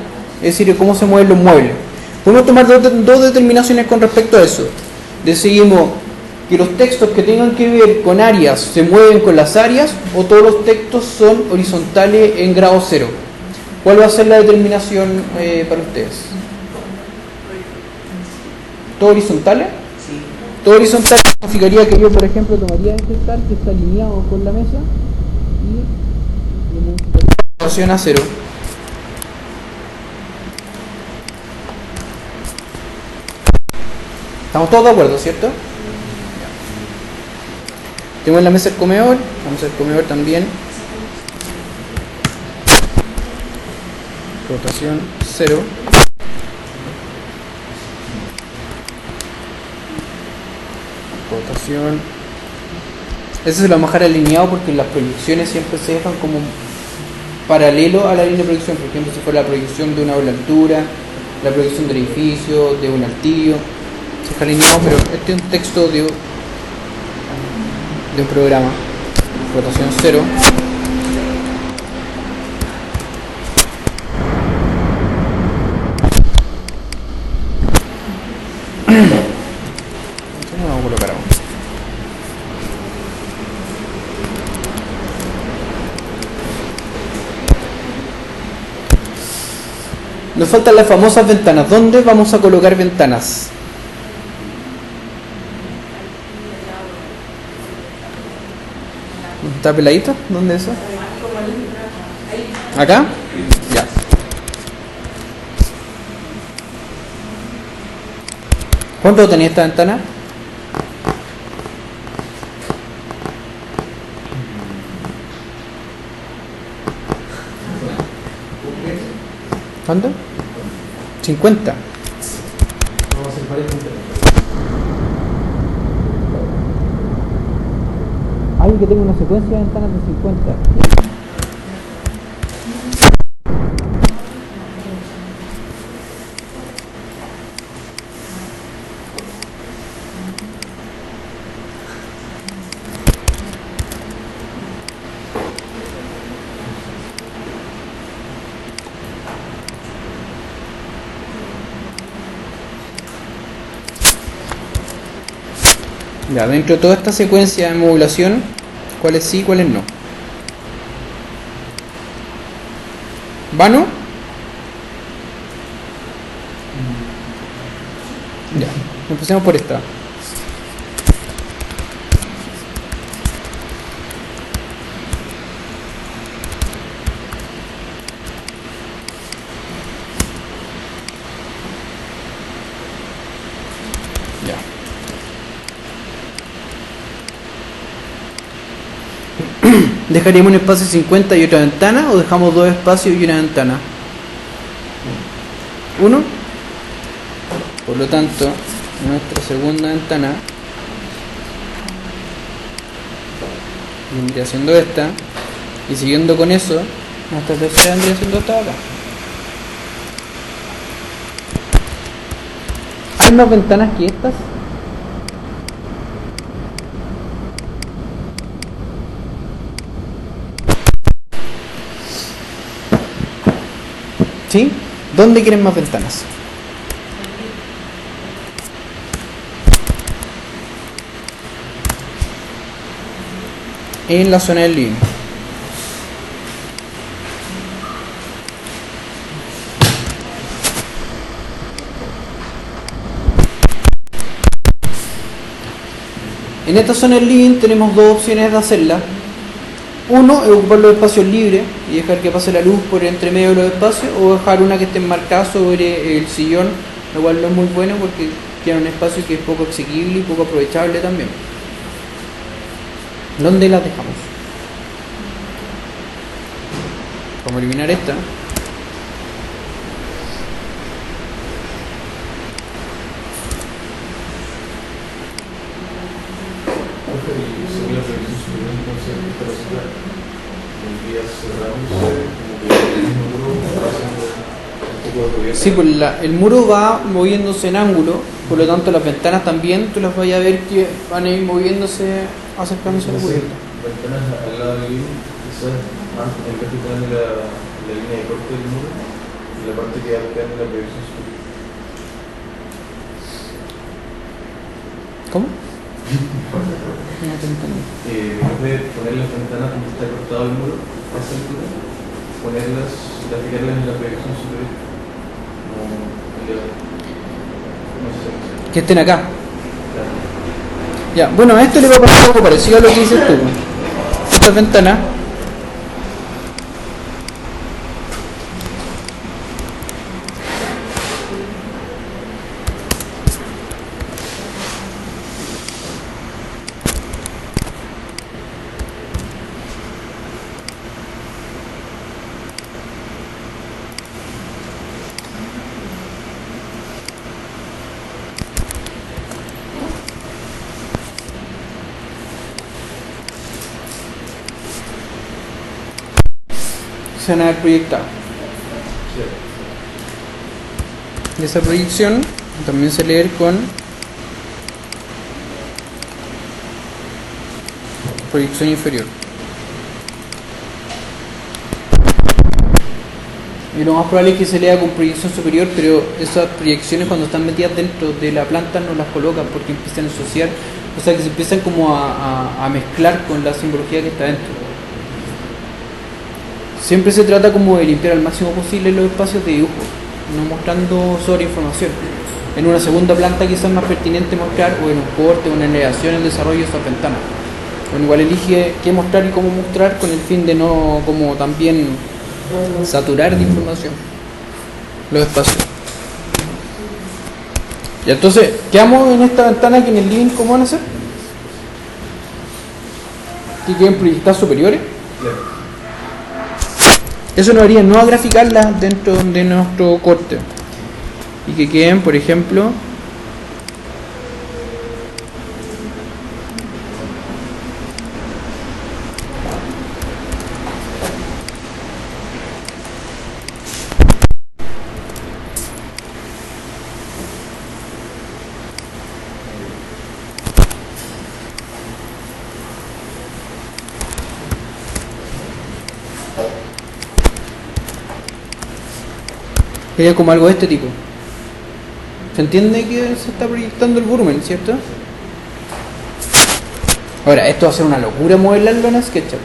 es decir, cómo se mueven los muebles. Podemos tomar dos determinaciones con respecto a eso. Decidimos que los textos que tengan que ver con áreas se mueven con las áreas, o todos los textos son horizontales en grado cero. ¿Cuál va a ser la determinación para ustedes? ¿Todo horizontales? Sí. Todo horizontal significaría que yo, por ejemplo, tomaría este stack que está alineado con la mesa y le multiplicaría a 0. ¿Estamos todos de acuerdo, cierto? Tengo en la mesa el comedor, vamos al comedor también. Rotación 0. Rotación. Ese se lo vamos a dejar alineado porque las proyecciones siempre se dejan como paralelo a la línea de proyección. Por ejemplo, si fuera la proyección de una ola altura, la proyección del edificio, de un altillo, se deja alineado, pero este es un texto de un programa. Rotación 0. Vamos a colocar ahora. Nos faltan las famosas ventanas. ¿Dónde vamos a colocar ventanas? ¿Está peladito? ¿Dónde es eso? ¿Acá? Ya. ¿Cuánto tenía esta ventana? ¿Cuánto? 50. Vamos a hacer varias ventanas. Alguien que tenga una secuencia de ventanas de 50. Ya, dentro de toda esta secuencia de modulación, ¿cuáles sí y cuáles no? ¿Vano? Ya, empecemos por esta. Ya. ¿Dejaríamos un espacio 50 y otra ventana o dejamos dos espacios y una ventana? Uno. Por lo tanto, nuestra segunda ventana vendría siendo esta, y siguiendo con eso, nuestra tercera vendría siendo esta de acá. ¿Hay más ventanas que estas? ¿Sí? ¿Dónde quieren más ventanas? En la zona del living. En esta zona del living tenemos dos opciones de hacerla. Uno es ocupar los espacios libres y dejar que pase la luz por entre medio de los espacios, o dejar una que esté enmarcada sobre el sillón, lo cual no es muy bueno porque tiene un espacio que es poco asequible y poco aprovechable también. ¿Dónde las dejamos? Vamos a eliminar esta. Sí, pues el muro va moviéndose en ángulo, por lo tanto las ventanas también, tú las vas a ver que van a ir moviéndose, acercándose a la cubierta. Ventanas al lado del living, quizás más en vez de poner la línea de corte del muro, la parte que va a quedar en la proyección superior. ¿Cómo? No te entendí. En vez de poner las ventanas donde está cortado el muro, a esa altura, ponerlas, fijarlas en la proyección superior. Que estén acá. Claro. Ya, bueno, a esto le va a pasar algo parecido a lo que dices tú. Estas ventanas se van a haber proyectado. Y esa proyección también se lee con proyección inferior. Y lo más probable es que se lea con proyección superior, pero esas proyecciones cuando están metidas dentro de la planta no las colocan porque empiezan a asociar, o sea que se empiezan como a mezclar con la simbología que está dentro. Siempre se trata como de limpiar al máximo posible los espacios de dibujo, no mostrando sobreinformación. En una segunda planta quizás es más pertinente mostrar, o en un corte, o una elevación, el desarrollo de esas ventanas. Bueno, igual elige qué mostrar y cómo mostrar con el fin de no como también saturar de información los espacios. Y entonces, quedamos en esta ventana que en el living, ¿cómo van a ser? Que queden proyectadas superiores. Claro. Eso nos haría no graficarlas dentro de nuestro corte. Y que queden, por ejemplo, sería como algo de este tipo. ¿Se entiende que se está proyectando el volumen, cierto? Ahora, esto va a ser una locura modelarlo en SketchUp.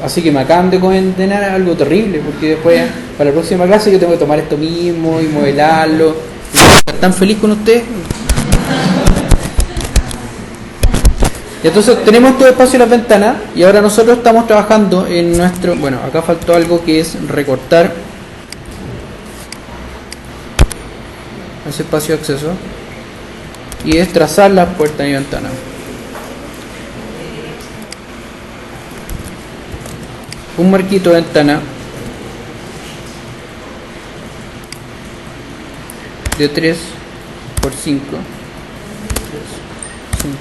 Así que me acaban de condenar a algo terrible, porque después, para la próxima clase, yo tengo que tomar esto mismo y modelarlo. ¿Están tan feliz con ustedes? Y entonces tenemos estos espacios en las ventanas, y ahora nosotros estamos trabajando en nuestro... Bueno, acá faltó algo que es recortar ese espacio de acceso, y es trazar las puertas y ventanas. Un marquito de ventana de 3 por 5, 5.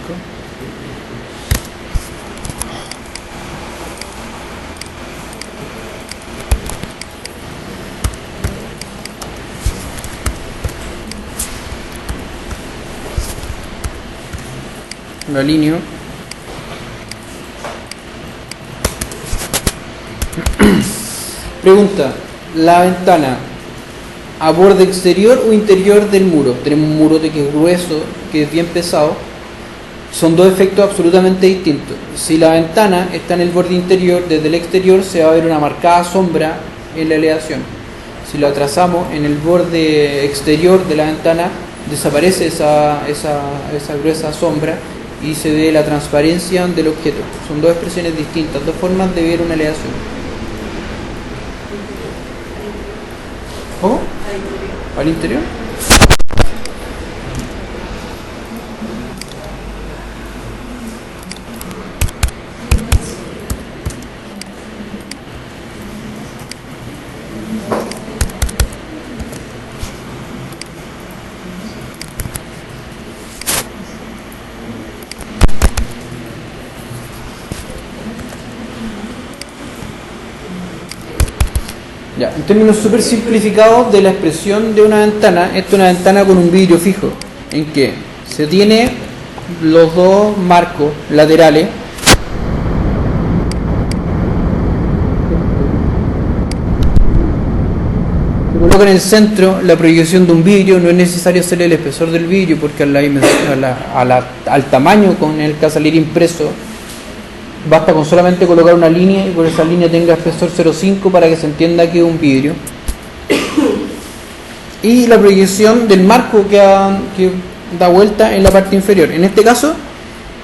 Lo alineo. Pregunta: ¿la ventana a borde exterior o interior del muro? Tenemos un muro que es grueso, que es bien pesado. Son dos efectos absolutamente distintos. Si la ventana está en el borde interior, desde el exterior se va a ver una marcada sombra en la elevación. Si lo trazamos en el borde exterior de la ventana, desaparece esa gruesa sombra y se ve la transparencia del objeto. Son dos expresiones distintas, dos formas de ver una elevación. ¿Cómo? ¿Al interior? Ya, en términos súper simplificados de la expresión de una ventana, esto es una ventana con un vidrio fijo, en que se tiene los dos marcos laterales, se coloca en el centro la proyección de un vidrio. No es necesario hacer el espesor del vidrio, porque al tamaño con el que va a salir impreso, basta con solamente colocar una línea y por esa línea tenga espesor 0,5 para que se entienda que es un vidrio. Y la proyección del marco que da vuelta en la parte inferior. En este caso,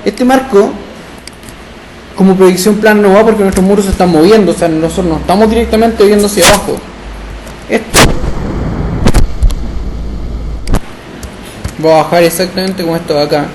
este marco como proyección plana no va, porque nuestros muros se están moviendo, o sea, nosotros no estamos directamente viendo hacia abajo. Esto voy a bajar exactamente como esto de acá.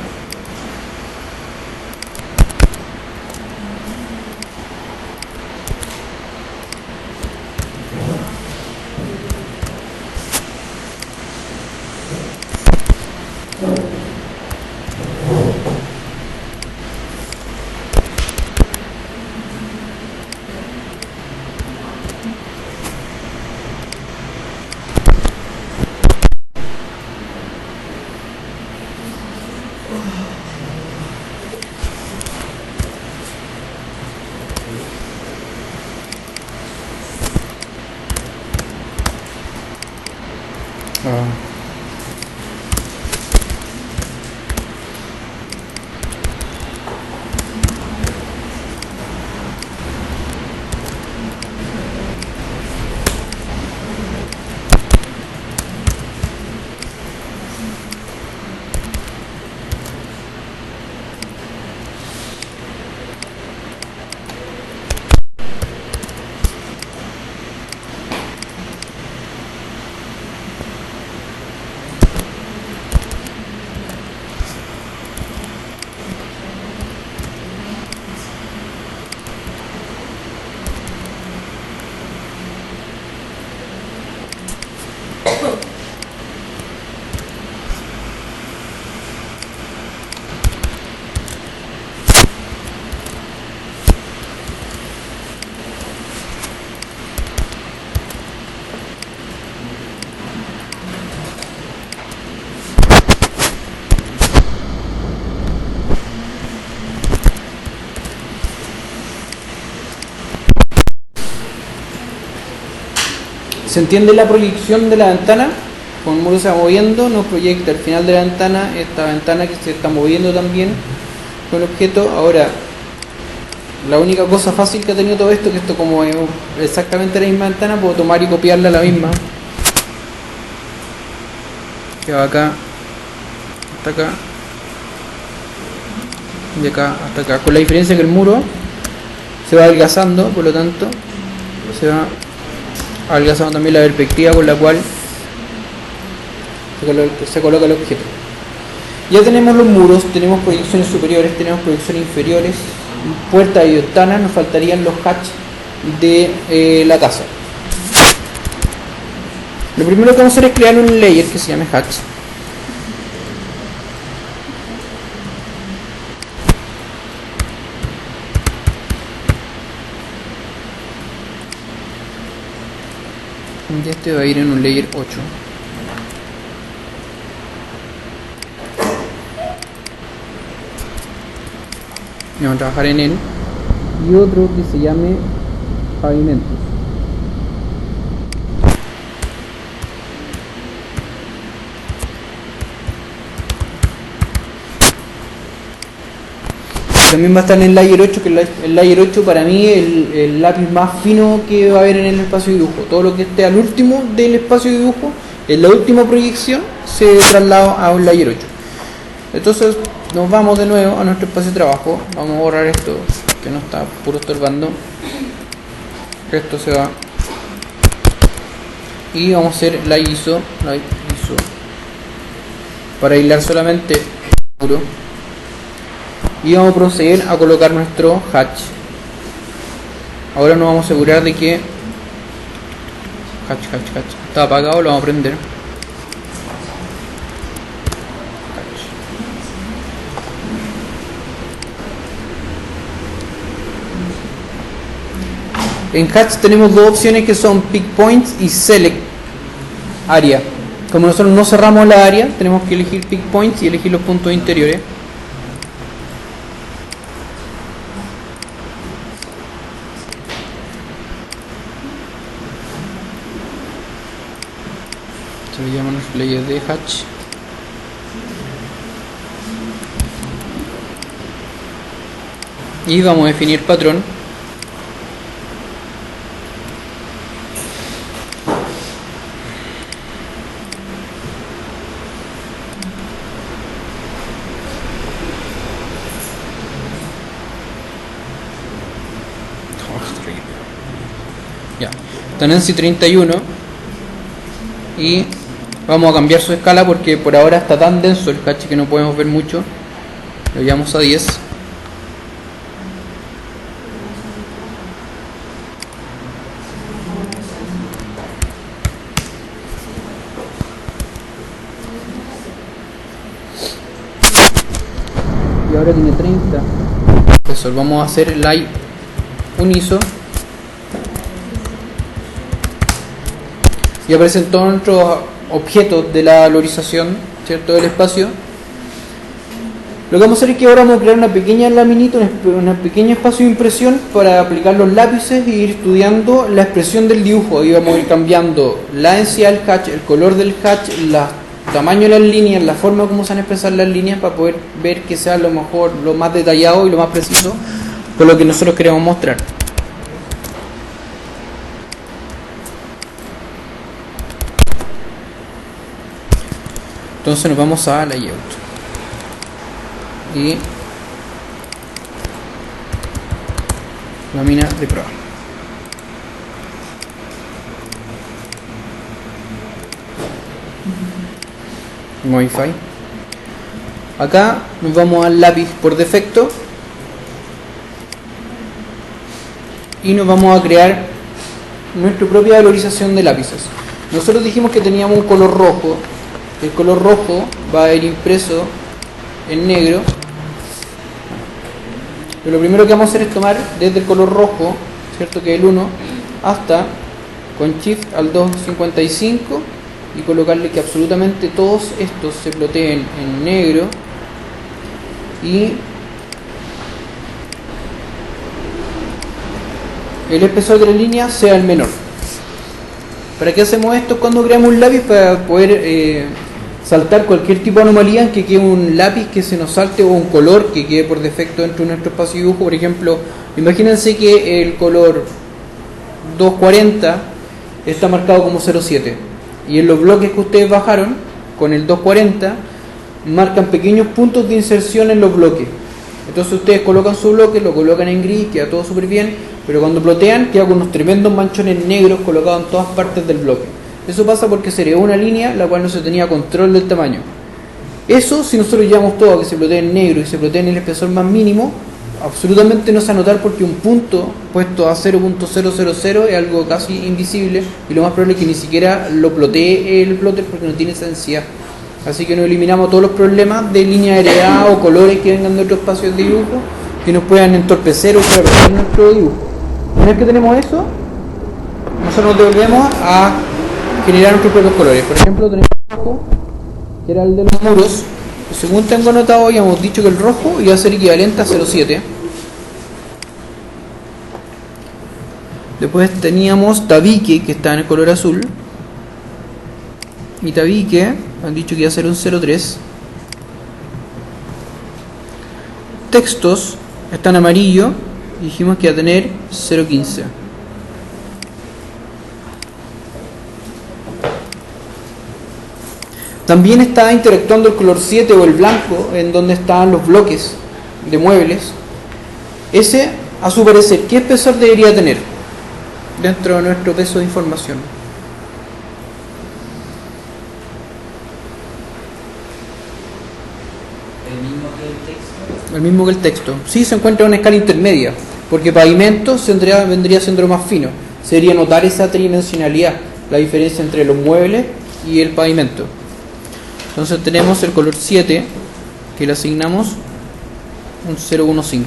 ¿Se entiende la proyección de la ventana? Con el muro se va moviendo, nos proyecta al final de la ventana, esta ventana que se está moviendo también, con el objeto. Ahora, la única cosa fácil que ha tenido todo esto, que esto como es exactamente la misma ventana, puedo tomar y copiarla a la misma, que va acá hasta acá y acá hasta acá, con la diferencia que el muro se va adelgazando, por lo tanto se va adelgazando también la perspectiva con la cual se coloca el objeto. Ya tenemos los muros, tenemos proyecciones superiores, tenemos proyecciones inferiores, puertas y ventanas. Nos faltarían los hatch de la casa. Lo primero que vamos a hacer es crear un layer que se llame hatch. Y este va a ir en un layer 8. Vamos a trabajar en él. Y otro que se llame pavimentos. También va a estar en el layer 8, que el layer 8 para mí es el lápiz más fino que va a haber en el espacio de dibujo. Todo lo que esté al último del espacio de dibujo, en la última proyección, se traslada a un layer 8. Entonces nos vamos de nuevo a nuestro espacio de trabajo. Vamos a borrar esto que nos está puro estorbando. Esto se va. Y vamos a hacer la ISO para aislar solamente el muro. Y vamos a proceder a colocar nuestro hatch. Ahora nos vamos a asegurar de que hatch está apagado, lo vamos a prender. En hatch tenemos dos opciones que son pick points y select area. Como nosotros no cerramos la área, tenemos que elegir pick points y elegir los puntos interiores. Se le llaman los layers de hatch. Y vamos a definir patrón. Ya, Tenancy 31 y vamos a cambiar su escala porque por ahora está tan denso el hatch que no podemos ver mucho. Lo llevamos a 10. Y ahora tiene 30. Eso, vamos a hacer un ISO. Y aparecen todos nuestros objetos de la valorización, ¿cierto?, del espacio. Lo que vamos a hacer es que ahora vamos a crear una pequeña laminita, un pequeño espacio de impresión para aplicar los lápices e ir estudiando la expresión del dibujo. Ahí vamos a ir cambiando la densidad del hatch, el color del hatch, el tamaño de las líneas, la forma como se van a expresar las líneas para poder ver que sea lo mejor, lo más detallado y lo más preciso con lo que nosotros queremos mostrar. Entonces nos vamos a layout y lámina de prueba. Modify. Acá nos vamos al lápiz por defecto y nos vamos a crear nuestra propia valorización de lápices. Nosotros dijimos que teníamos un color rojo. El color rojo va a ir impreso en negro. Pero lo primero que vamos a hacer es tomar desde el color rojo, ¿cierto?, que es el 1, hasta con Shift al 255 y colocarle que absolutamente todos estos se ploteen en negro y el espesor de la línea sea el menor. ¿Para qué hacemos esto? Cuando creamos un lápiz, para poder saltar cualquier tipo de anomalía en que quede un lápiz que se nos salte o un color que quede por defecto dentro de nuestro espacio de dibujo. Por ejemplo, imagínense que el color 240 está marcado como 07 y en los bloques que ustedes bajaron con el 240 marcan pequeños puntos de inserción en los bloques. Entonces ustedes colocan su bloque, lo colocan en gris, queda todo súper bien, pero cuando plotean queda con unos tremendos manchones negros colocados en todas partes del bloque. Eso pasa porque se creó una línea la cual no se tenía control del tamaño. Eso, si nosotros llevamos todo a que se plotee en negro y se plotee en el espesor más mínimo, absolutamente no se va a notar porque un punto puesto a 0.000 es algo casi invisible y lo más probable es que ni siquiera lo plotee el plotter porque no tiene esa densidad. Así que nos eliminamos todos los problemas de línea heredada o colores que vengan de otros espacios de dibujo que nos puedan entorpecer o perder nuestro dibujo. Una vez que tenemos eso, nosotros nos devolvemos a generar nuestros propios colores. Por ejemplo, tenemos el rojo, que era el de los muros. Según tengo anotado, habíamos dicho que el rojo iba a ser equivalente a 0.7. Después teníamos tabique, que está en el color azul. Y tabique, han dicho que iba a ser un 0.3. Textos, está en amarillo. Dijimos que iba a tener 0.15. También está interactuando el color 7 o el blanco en donde están los bloques de muebles. Ese, a su parecer, ¿qué espesor debería tener dentro de nuestro peso de información? ¿El mismo que el texto? El mismo que el texto. Sí, se encuentra en una escala intermedia, porque pavimento vendría siendo lo más fino. Sería notar esa tridimensionalidad, la diferencia entre los muebles y el pavimento. Entonces tenemos el color 7, que le asignamos un 0.15.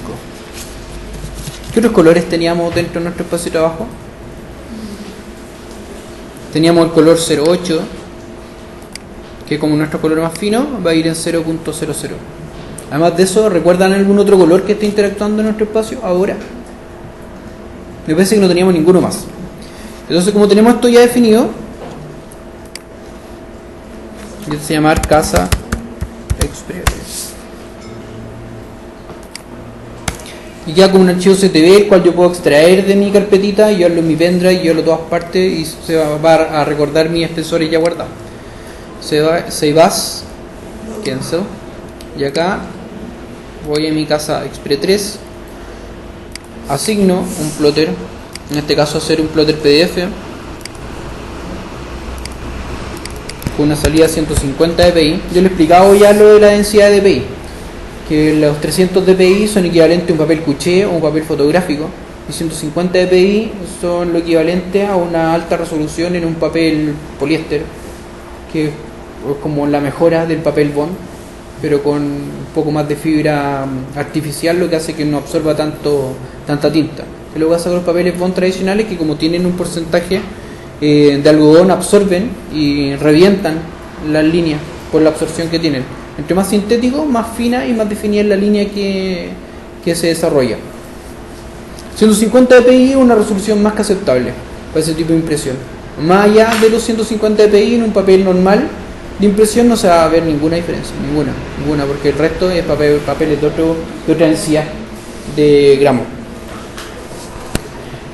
¿Qué otros colores teníamos dentro de nuestro espacio de trabajo? Teníamos el color 0.8, que como nuestro color más fino va a ir en 0.00. Además de eso, ¿recuerdan algún otro color que esté interactuando en nuestro espacio ahora? Me parece que no teníamos ninguno más. Entonces, como tenemos esto ya definido, se llama Casa Express. Y ya con un archivo CTV, el cual yo puedo extraer de mi carpetita y llevarlo en mi pendrive y llevarlo a todas partes y se va a recordar mis espesores ya guardados. Save as, cancel. Y acá voy a mi Casa Express 3, asigno un plotter, en este caso hacer un plotter PDF con una salida 150 dpi. Yo le he explicado ya lo de la densidad de dpi, que los 300 dpi son equivalentes a un papel couché o un papel fotográfico y 150 dpi son lo equivalente a una alta resolución en un papel poliéster, que es como la mejora del papel bond, pero con un poco más de fibra artificial, lo que hace que no absorba tanta tinta. Que lo que pasa con los papeles bond tradicionales, que como tienen un porcentaje de algodón, absorben y revientan las líneas por la absorción que tienen. Entre más sintético, más fina y más definida es la línea que se desarrolla. 150 dpi es una resolución más que aceptable para ese tipo de impresión. Más allá de los 150 dpi, en un papel normal de impresión no se va a ver ninguna diferencia, ninguna, porque el resto es papeles de otra densidad de gramos.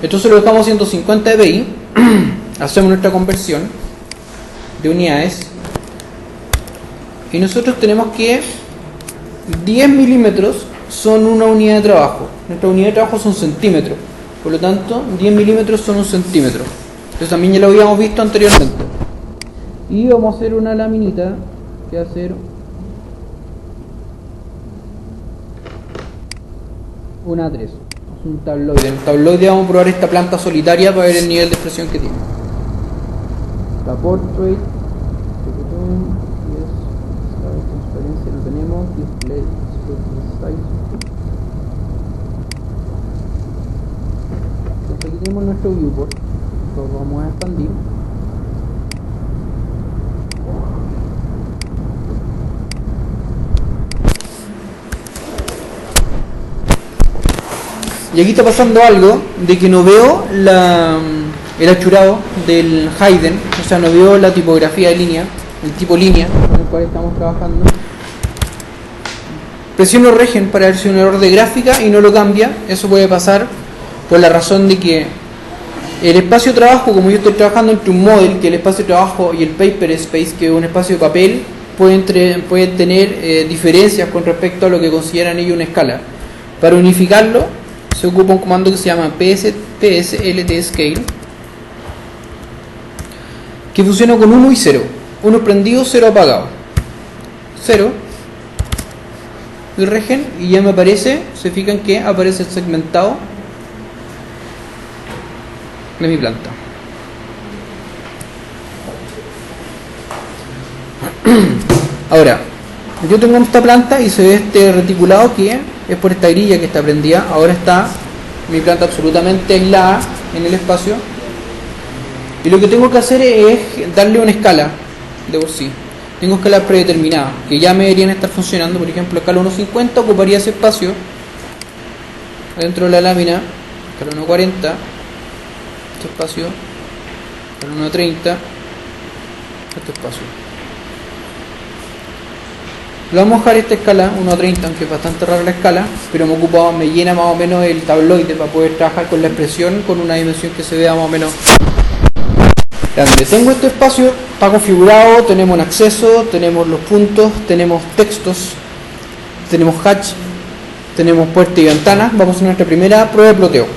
Entonces lo dejamos a 150 dpi. Hacemos nuestra conversión de unidades y nosotros tenemos que 10 milímetros son una unidad de trabajo. Nuestra unidad de trabajo son centímetros, por lo tanto 10 milímetros son un centímetro. Entonces también ya lo habíamos visto anteriormente. Y vamos a hacer una laminita que va a ser una 3. Un tabloide. En el tabloide vamos a probar esta planta solitaria para ver el nivel de expresión que tiene. La portrait, transparencia lo tenemos, display size. Entonces aquí tenemos nuestro viewport, lo vamos a expandir. Y aquí está pasando algo de que no veo el achurado del Haydn, o sea, no veo la tipografía de línea, el tipo línea con el cuales estamos trabajando. Presiono Regen para ver si hay un error de gráfica y no lo cambia. Eso puede pasar por la razón de que el espacio de trabajo, como yo estoy trabajando entre un model, que el espacio de trabajo, y el paper space, que es un espacio de papel, pueden tener diferencias con respecto a lo que consideran ellos una escala. Para unificarlo se ocupa un comando que se llama pslt_scale, que funciona con 1 y 0. 1 prendido, 0 apagado. 0 el regen, y ya me aparece, se fijan que aparece el segmentado de mi planta. Ahora, yo tengo esta planta y se ve este reticulado que es por esta grilla que está prendida. Ahora está mi planta absolutamente aislada en el espacio, y lo que tengo que hacer es darle una escala de por sí. Tengo escalas predeterminadas que ya me deberían estar funcionando. Por ejemplo, escala 1.50 ocuparía ese espacio dentro de la lámina. Escala 1.40, este espacio. Escala 1.30, este espacio. Le vamos a dejar esta escala 1.30, aunque es bastante rara la escala, pero me llena más o menos el tabloide para poder trabajar con la expresión con una dimensión que se vea más o menos grande. Tengo este espacio, está configurado, tenemos un acceso, tenemos los puntos, tenemos textos, tenemos hatch, tenemos puerta y ventana. Vamos a hacer nuestra primera prueba de ploteo.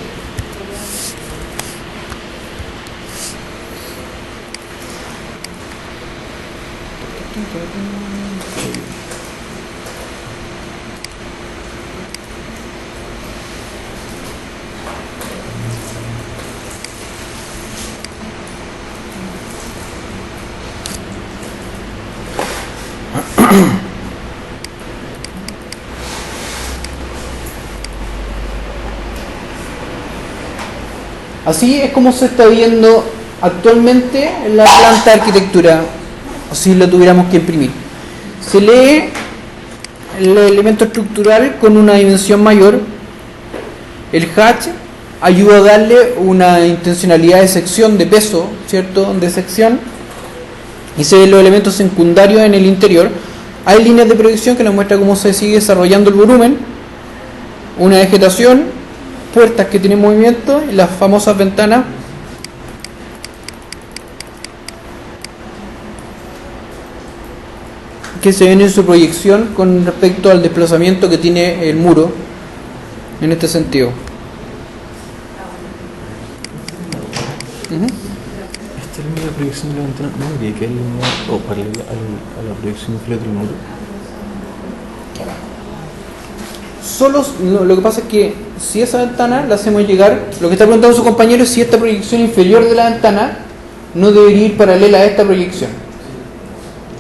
Así es como se está viendo actualmente la planta de arquitectura, si lo tuviéramos que imprimir. Se lee el elemento estructural con una dimensión mayor. El hatch ayuda a darle una intencionalidad de sección, de peso, ¿cierto?, de sección, y se ven los elementos secundarios en el interior. Hay líneas de proyección que nos muestra cómo se sigue desarrollando el volumen, una vegetación, puertas que tienen movimiento y las famosas ventanas que se ven en su proyección con respecto al desplazamiento que tiene el muro en este sentido. ¿Esta línea de proyección de la ventana no habría que alinear o paralela a la proyección inferior del muro? Lo que pasa es que si esa ventana la hacemos llegar, lo que está preguntando su compañero es si esta proyección inferior de la ventana no debería ir paralela a esta proyección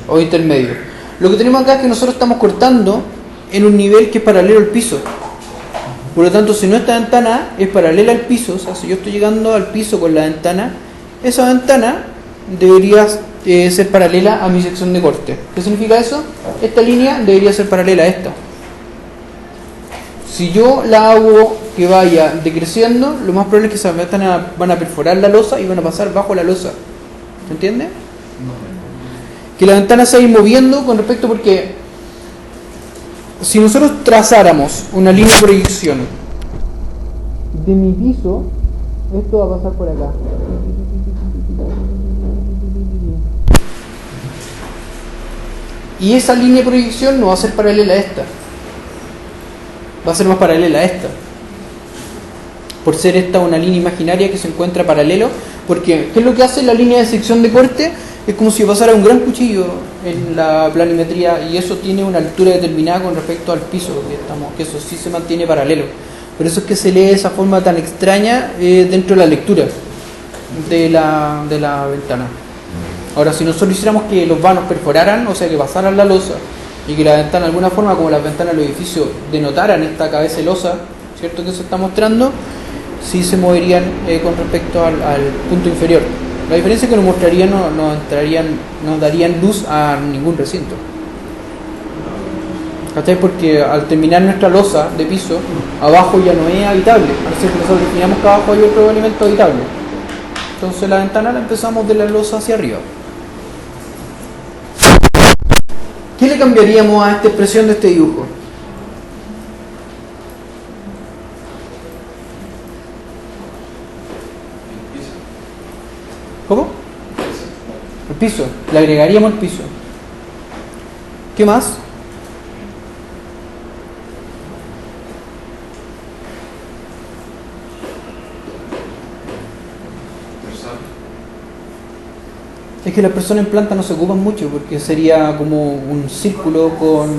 o intermedio. Lo que tenemos acá es que nosotros estamos cortando en un nivel que es paralelo al piso. Por lo tanto, si nuestra ventana es paralela al piso, o sea, si yo estoy llegando al piso con la ventana, esa ventana debería ser paralela a mi sección de corte. ¿Qué significa eso? Esta línea debería ser paralela a esta. Si yo la hago que vaya decreciendo, lo más probable es que esas ventanas van a perforar la losa y van a pasar bajo la losa. ¿Se entiende? Que la ventana se va a ir moviendo con respecto, porque si nosotros trazáramos una línea de proyección de mi piso, esto va a pasar por acá. Y esa línea de proyección no va a ser paralela a esta. Va a ser más paralela a esta, por ser esta una línea imaginaria que se encuentra paralelo. Porque ¿qué es lo que hace la línea de sección de corte? Es como si pasara un gran cuchillo en la planimetría, y eso tiene una altura determinada con respecto al piso que eso sí se mantiene paralelo. Por eso es que se lee de esa forma tan extraña dentro de la lectura de la ventana. Ahora, si nosotros hiciéramos que los vanos perforaran, o sea, que pasaran la losa, y que la ventana de alguna forma, como las ventanas de los edificios, denotaran esta cabeza losa, ¿cierto?, que se está mostrando, sí se moverían con respecto al punto inferior. La diferencia es que no darían luz a ningún recinto. ¿Cachai? Porque al terminar nuestra losa de piso, abajo ya no es habitable. A veces nosotros definamos que abajo hay otro elemento habitable. Entonces la ventana la empezamos de la losa hacia arriba. ¿Qué le cambiaríamos a esta expresión de este dibujo? ¿Cómo? El piso. Le agregaríamos el piso. ¿Qué más? Es que las personas en planta no se ocupan mucho porque sería como un círculo con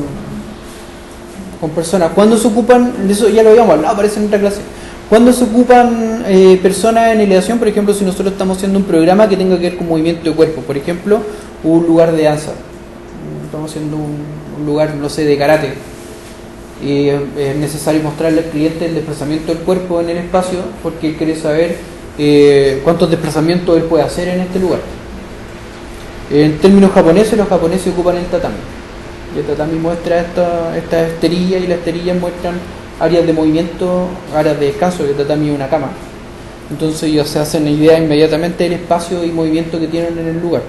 personas. ¿Cuándo se ocupan? Eso ya lo habíamos hablado, aparece en otra clase. ¿Cuándo se ocupan personas en elevación? Por ejemplo, si nosotros estamos haciendo un programa que tenga que ver con movimiento de cuerpo. Por ejemplo, un lugar de danza. Estamos haciendo un lugar, no sé, de karate. Y es necesario mostrarle al cliente el desplazamiento del cuerpo en el espacio porque él quiere saber cuántos desplazamientos él puede hacer en este lugar. En términos japoneses, los japoneses ocupan el tatami. Y el tatami muestra esta esterilla y las esterillas muestran áreas de movimiento, áreas de descanso, que el tatami es una cama. Entonces ellos se hacen idea inmediatamente del espacio y movimiento que tienen en el lugar.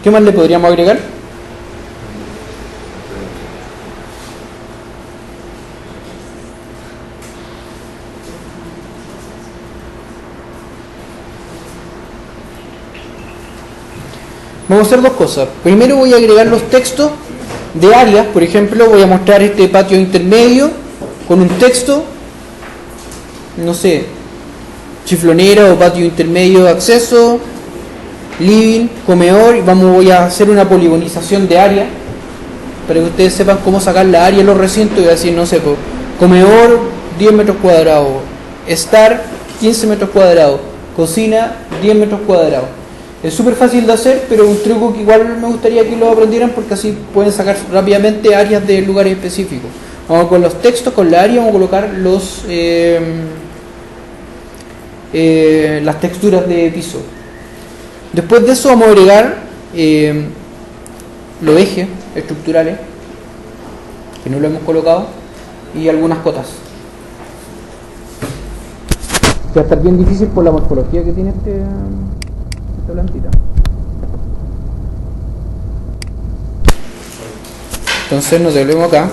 ¿Qué más le podríamos agregar? Vamos a hacer dos cosas. Primero voy a agregar los textos de áreas. Por ejemplo, voy a mostrar este patio intermedio con un texto, no sé, chiflonera o patio intermedio de acceso, living, comedor, y voy a hacer una poligonización de área para que ustedes sepan cómo sacar la área de los recintos y voy a decir, no sé, comedor 10 metros cuadrados, estar 15 metros cuadrados, cocina 10 metros cuadrados. Es súper fácil de hacer, pero un truco que igual me gustaría que lo aprendieran porque así pueden sacar rápidamente áreas de lugares específicos. Vamos con los textos, con la área, vamos a colocar las texturas de piso. Después de eso vamos a agregar los ejes estructurales, que no lo hemos colocado, y algunas cotas. Que va a estar bien difícil por la morfología que tiene esta plantita. Entonces nos devolvemos acá.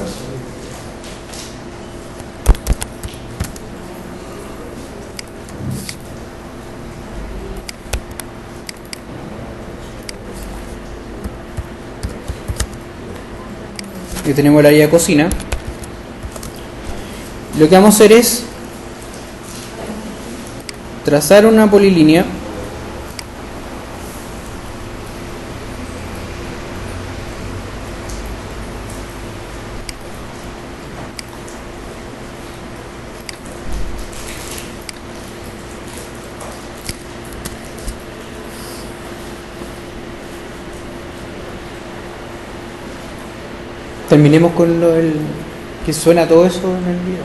Y tenemos el área de cocina. Lo que vamos a hacer es trazar una polilínea terminemos con que suena todo eso en el video.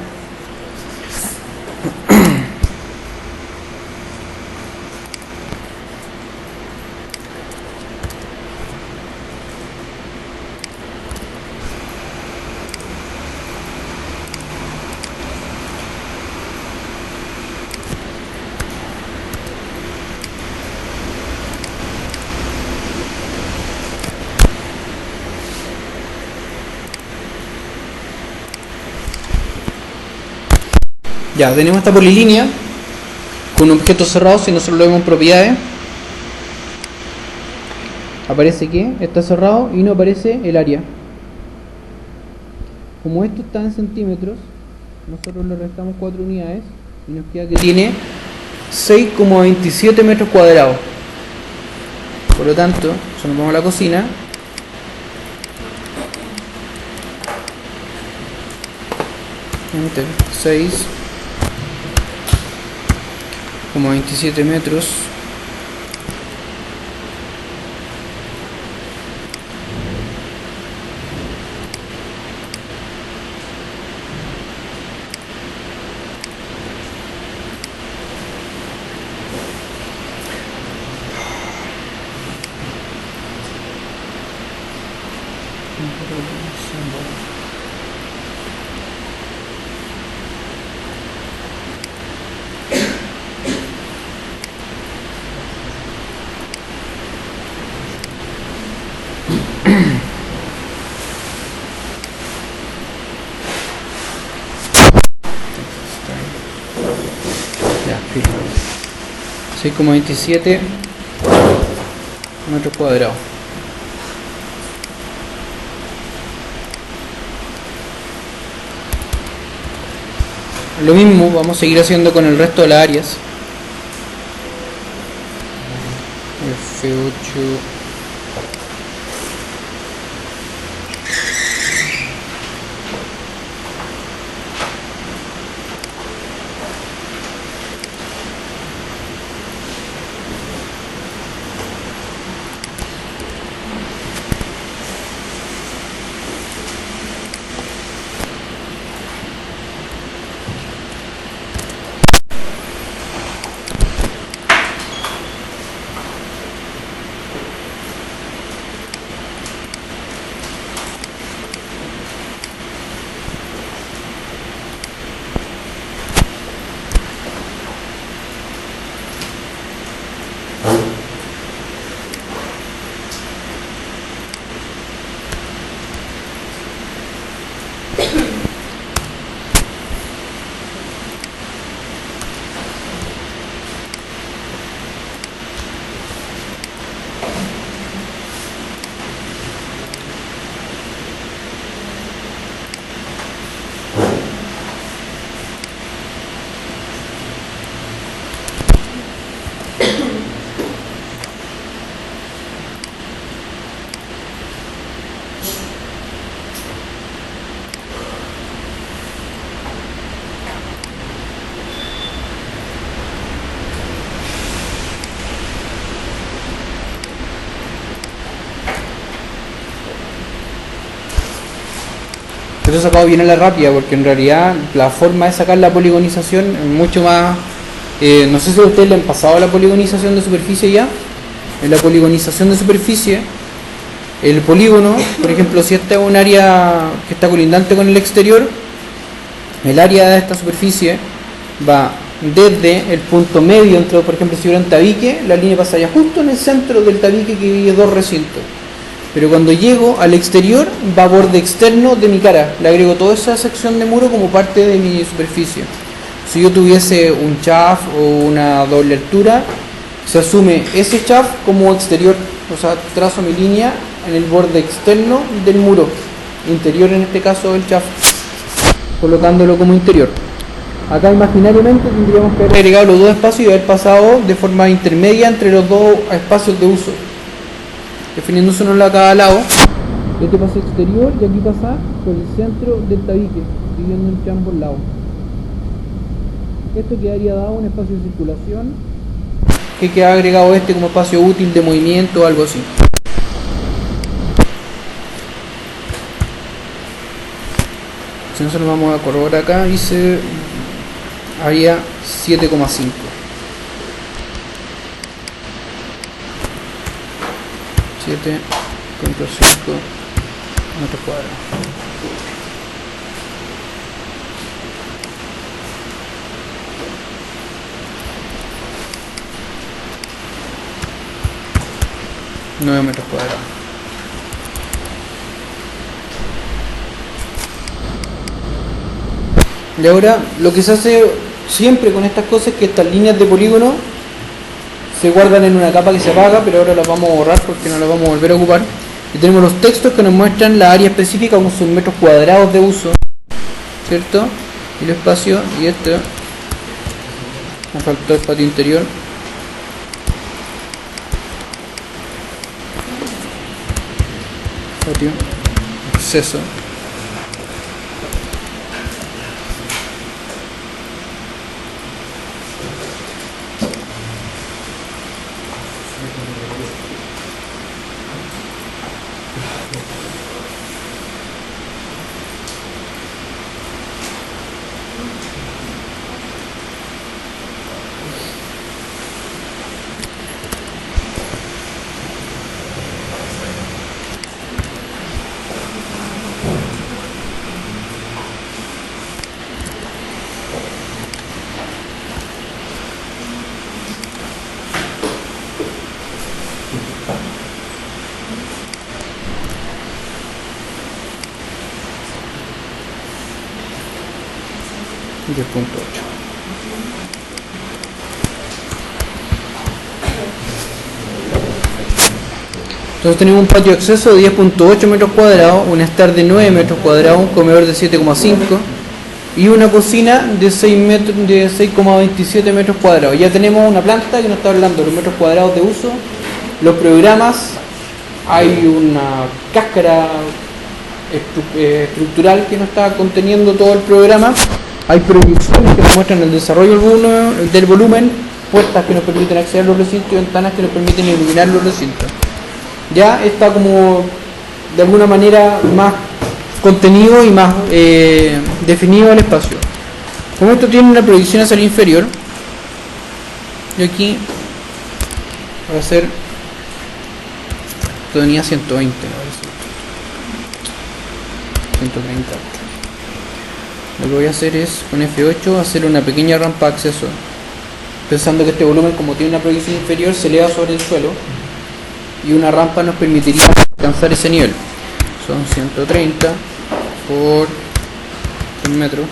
Ya, tenemos esta polilínea con un objeto cerrado. Si nosotros lo vemos en propiedades, aparece que está cerrado y no aparece el área. Como esto está en centímetros, nosotros le restamos 4 unidades y nos queda que tiene 6,27 metros cuadrados. Por lo tanto, si nos vamos a la cocina, enter, 6,27 metros. 6,27 metros cuadrados. Lo mismo vamos a seguir haciendo con el resto de las áreas. F8. Esto he sacado bien a la rápida porque en realidad la forma de sacar la poligonización es mucho más... no sé si a ustedes le han pasado la poligonización de superficie ya. En la poligonización de superficie, el polígono, por ejemplo, si esta es un área que está colindante con el exterior, el área de esta superficie va desde el punto medio, entre, por ejemplo, si hubiera un tabique, la línea pasaría justo en el centro del tabique que divide dos recintos. Pero cuando llego al exterior, va a borde externo de mi cara. Le agrego toda esa sección de muro como parte de mi superficie. Si yo tuviese un chaf o una doble altura, se asume ese chaf como exterior. O sea, trazo mi línea en el borde externo del muro. Interior en este caso el chaf, colocándolo como interior. Acá imaginariamente tendríamos que haber agregado los dos espacios y haber pasado de forma intermedia entre los dos espacios de uso, definiéndose uno a cada lado. Este pasa exterior y aquí pasa por el centro del tabique, dividiendo entre ambos lados. Esto quedaría dado un espacio de circulación que queda agregado este como espacio útil de movimiento o algo así. Si nosotros vamos a corroborar acá, dice área 7,5. 7,5 metros cuadrados. Nueve metros cuadrados. Y ahora lo que se hace siempre con estas cosas es que estas líneas de polígono se guardan en una capa que se apaga, pero ahora las vamos a borrar porque no las vamos a volver a ocupar. Y tenemos los textos que nos muestran la área específica como son metros cuadrados de uso, ¿cierto? Y el espacio, y este me faltó el patio interior. Patio, acceso. Entonces tenemos un patio de acceso de 10.8 metros cuadrados, un estar de 9 metros cuadrados, un comedor de 7,5 y una cocina de 6,27 metros cuadrados. Ya tenemos una planta que nos está hablando de los metros cuadrados de uso, los programas, hay una cáscara estructural que nos está conteniendo todo el programa, hay proyecciones que nos muestran el desarrollo del volumen, puertas que nos permiten acceder a los recintos y ventanas que nos permiten iluminar los recintos. Ya está como de alguna manera más contenido y más definido el espacio. Como esto tiene una proyección hacia el inferior, yo aquí voy a hacer, esto venía 120, 130. Lo que voy a hacer es con F8 hacer una pequeña rampa de acceso, pensando que este volumen, como tiene una proyección inferior, se eleva sobre el suelo y una rampa nos permitiría alcanzar ese nivel. Son 130 por 100 metros.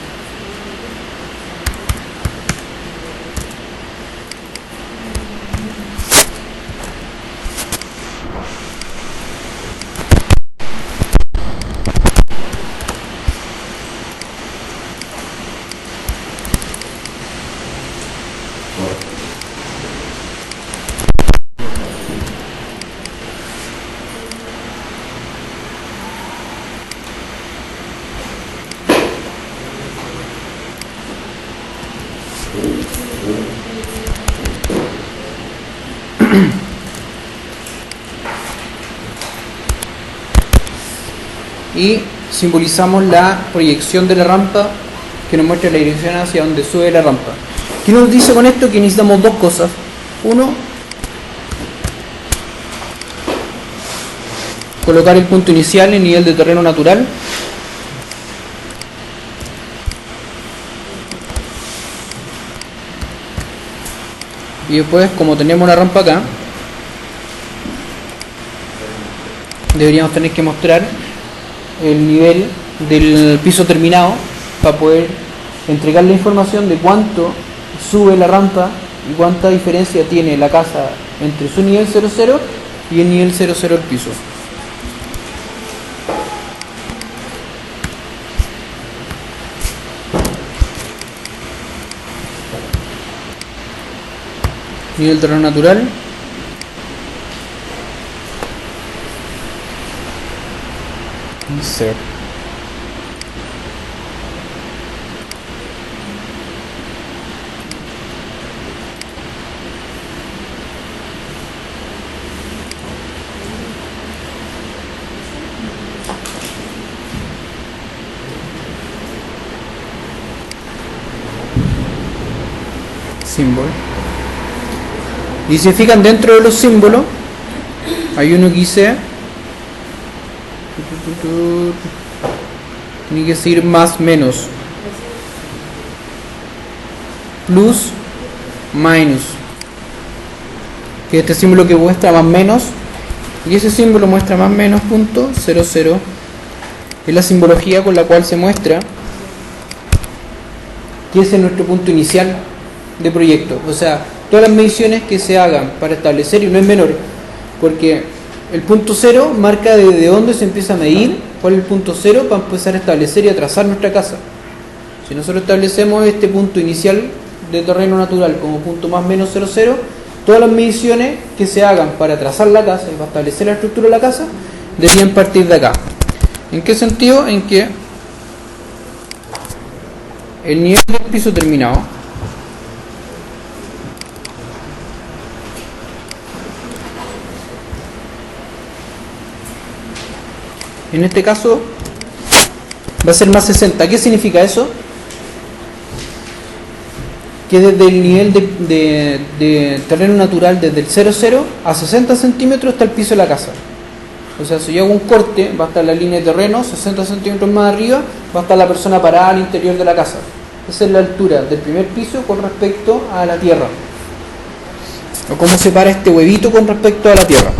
Y simbolizamos la proyección de la rampa que nos muestra la dirección hacia donde sube la rampa. ¿Qué nos dice con esto? Que necesitamos dos cosas. Uno, colocar el punto inicial en nivel de terreno natural. Y después, como tenemos una rampa acá, deberíamos tener que mostrar el nivel del piso terminado para poder entregar la información de cuánto sube la rampa y cuánta diferencia tiene la casa entre su nivel 00 y el nivel 00 del piso. Nivel terreno natural. Insert. Símbolo. Y si se fijan, dentro de los símbolos hay uno que dice, tiene que decir más menos, plus minus, que este símbolo que muestra más menos, y ese símbolo muestra más menos punto 00, es la simbología con la cual se muestra que ese es nuestro punto inicial de proyecto. O sea, todas las mediciones que se hagan para establecer, y no es menor, porque el punto cero marca desde dónde se empieza a medir, cuál es el punto cero para empezar a establecer y a trazar nuestra casa. Si nosotros establecemos este punto inicial de terreno natural como punto más menos 00, todas las mediciones que se hagan para trazar la casa y para establecer la estructura de la casa deberían partir de acá. ¿En qué sentido? En que el nivel del piso terminado en este caso va a ser más 60. ¿Qué significa eso? Que desde el nivel de terreno natural, desde el 00 a 60 centímetros está el piso de la casa. O sea, si yo hago un corte, va a estar la línea de terreno, 60 centímetros más arriba, va a estar la persona parada al interior de la casa. Esa es la altura del primer piso con respecto a la tierra. O cómo se para este huevito con respecto a la tierra.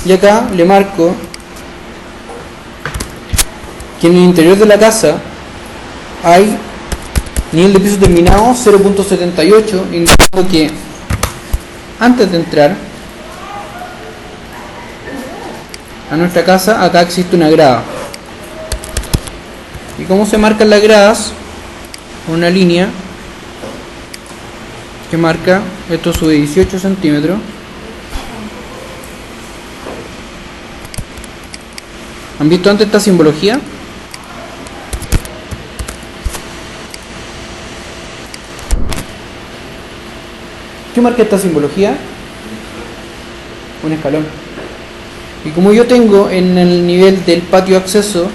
y acá le marco que en el interior de la casa hay nivel de piso terminado 0.78, indicando que antes de entrar a nuestra casa acá existe una grada. ¿Y cómo se marcan las gradas? Una línea que marca, esto sube 18 centímetros. ¿Han visto antes esta simbología? ¿Qué marca esta simbología? Un escalón. Y como yo tengo en el nivel del patio acceso,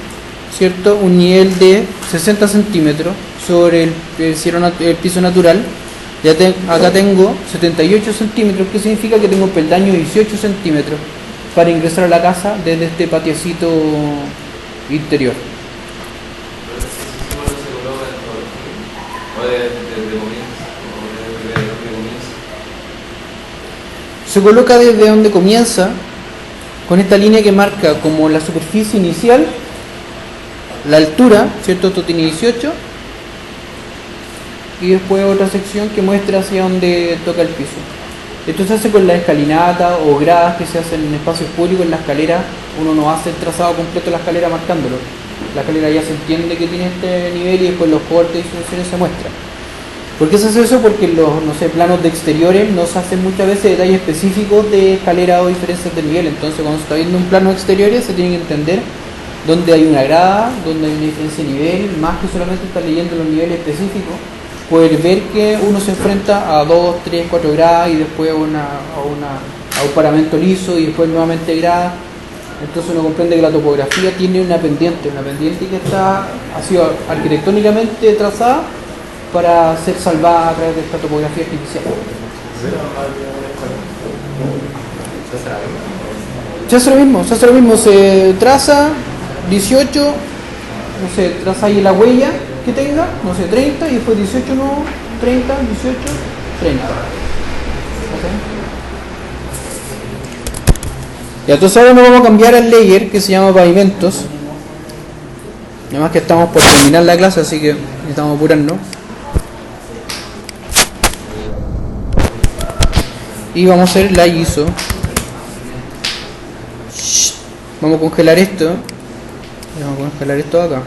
¿cierto?, un nivel de 60 centímetros sobre el piso natural, acá tengo 78 centímetros, que significa que tengo un peldaño de 18 centímetros para ingresar a la casa desde este patiocito interior. Se coloca desde donde comienza, con esta línea que marca como la superficie inicial, la altura, ¿cierto? Esto tiene 18, y después otra sección que muestra hacia donde toca el piso. Esto se hace con la escalinata o gradas que se hacen en espacios públicos. En la escalera uno no hace el trazado completo de la escalera marcándolo. La escalera ya se entiende que tiene este nivel y después los cortes y dimensiones se muestran. ¿Por qué se hace eso? Porque en los, planos de exteriores no se hacen muchas veces detalles específicos de escalera o diferencias de nivel. Entonces cuando se está viendo un plano de exteriores se tiene que entender dónde hay una grada, dónde hay una diferencia de nivel, más que solamente estar leyendo los niveles específicos. Poder ver que uno se enfrenta a 2, 3, 4 gradas y después a un paramento liso y después nuevamente gradas. Entonces uno comprende que la topografía tiene una pendiente que ha sido arquitectónicamente trazada para ser salvada a través de esta topografía artificial. Se hace lo mismo, se traza 18, no sé, traza ahí la huella que tenga, no sé, 30 y después 18, no, 30, 18, 30. ¿Okay? Y entonces ahora nos vamos a cambiar al layer que se llama pavimentos. Además que estamos por terminar la clase, así que necesitamos apurarnos. Y vamos a hacer la ISO. Vamos a congelar esto. Y vamos a congelar esto acá.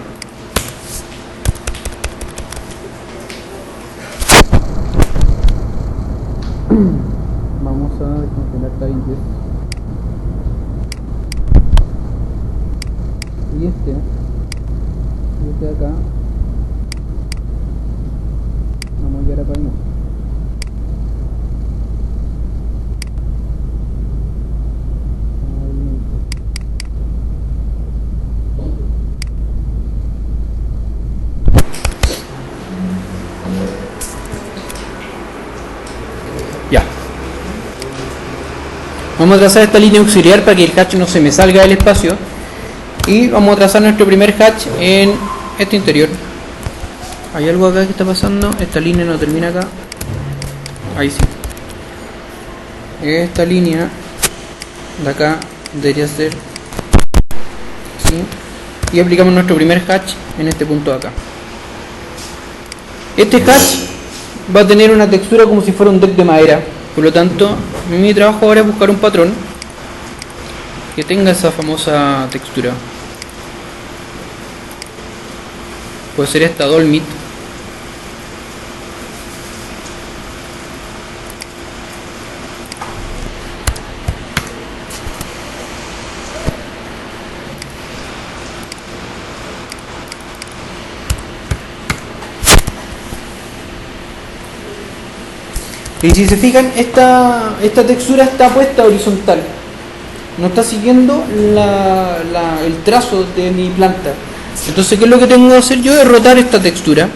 Vamos a descongelar tabillas. Y este de acá vamos a llevar a pavimento. Ya. Vamos a trazar esta línea auxiliar para que el hatch no se me salga del espacio. Y vamos a trazar nuestro primer hatch en este interior. Hay algo acá que está pasando. Esta línea no termina acá. Ahí sí. Esta línea de acá debería ser así. Y aplicamos nuestro primer hatch en este punto de acá. Este hatch va a tener una textura como si fuera un deck de madera. Por lo tanto, mi trabajo ahora es buscar un patrón que tenga esa famosa textura. Puede ser esta Dolmit. Y si se fijan, esta textura está puesta horizontal. No está siguiendo el trazo de mi planta. Entonces, ¿qué es lo que tengo que hacer yo? Es rotar esta textura.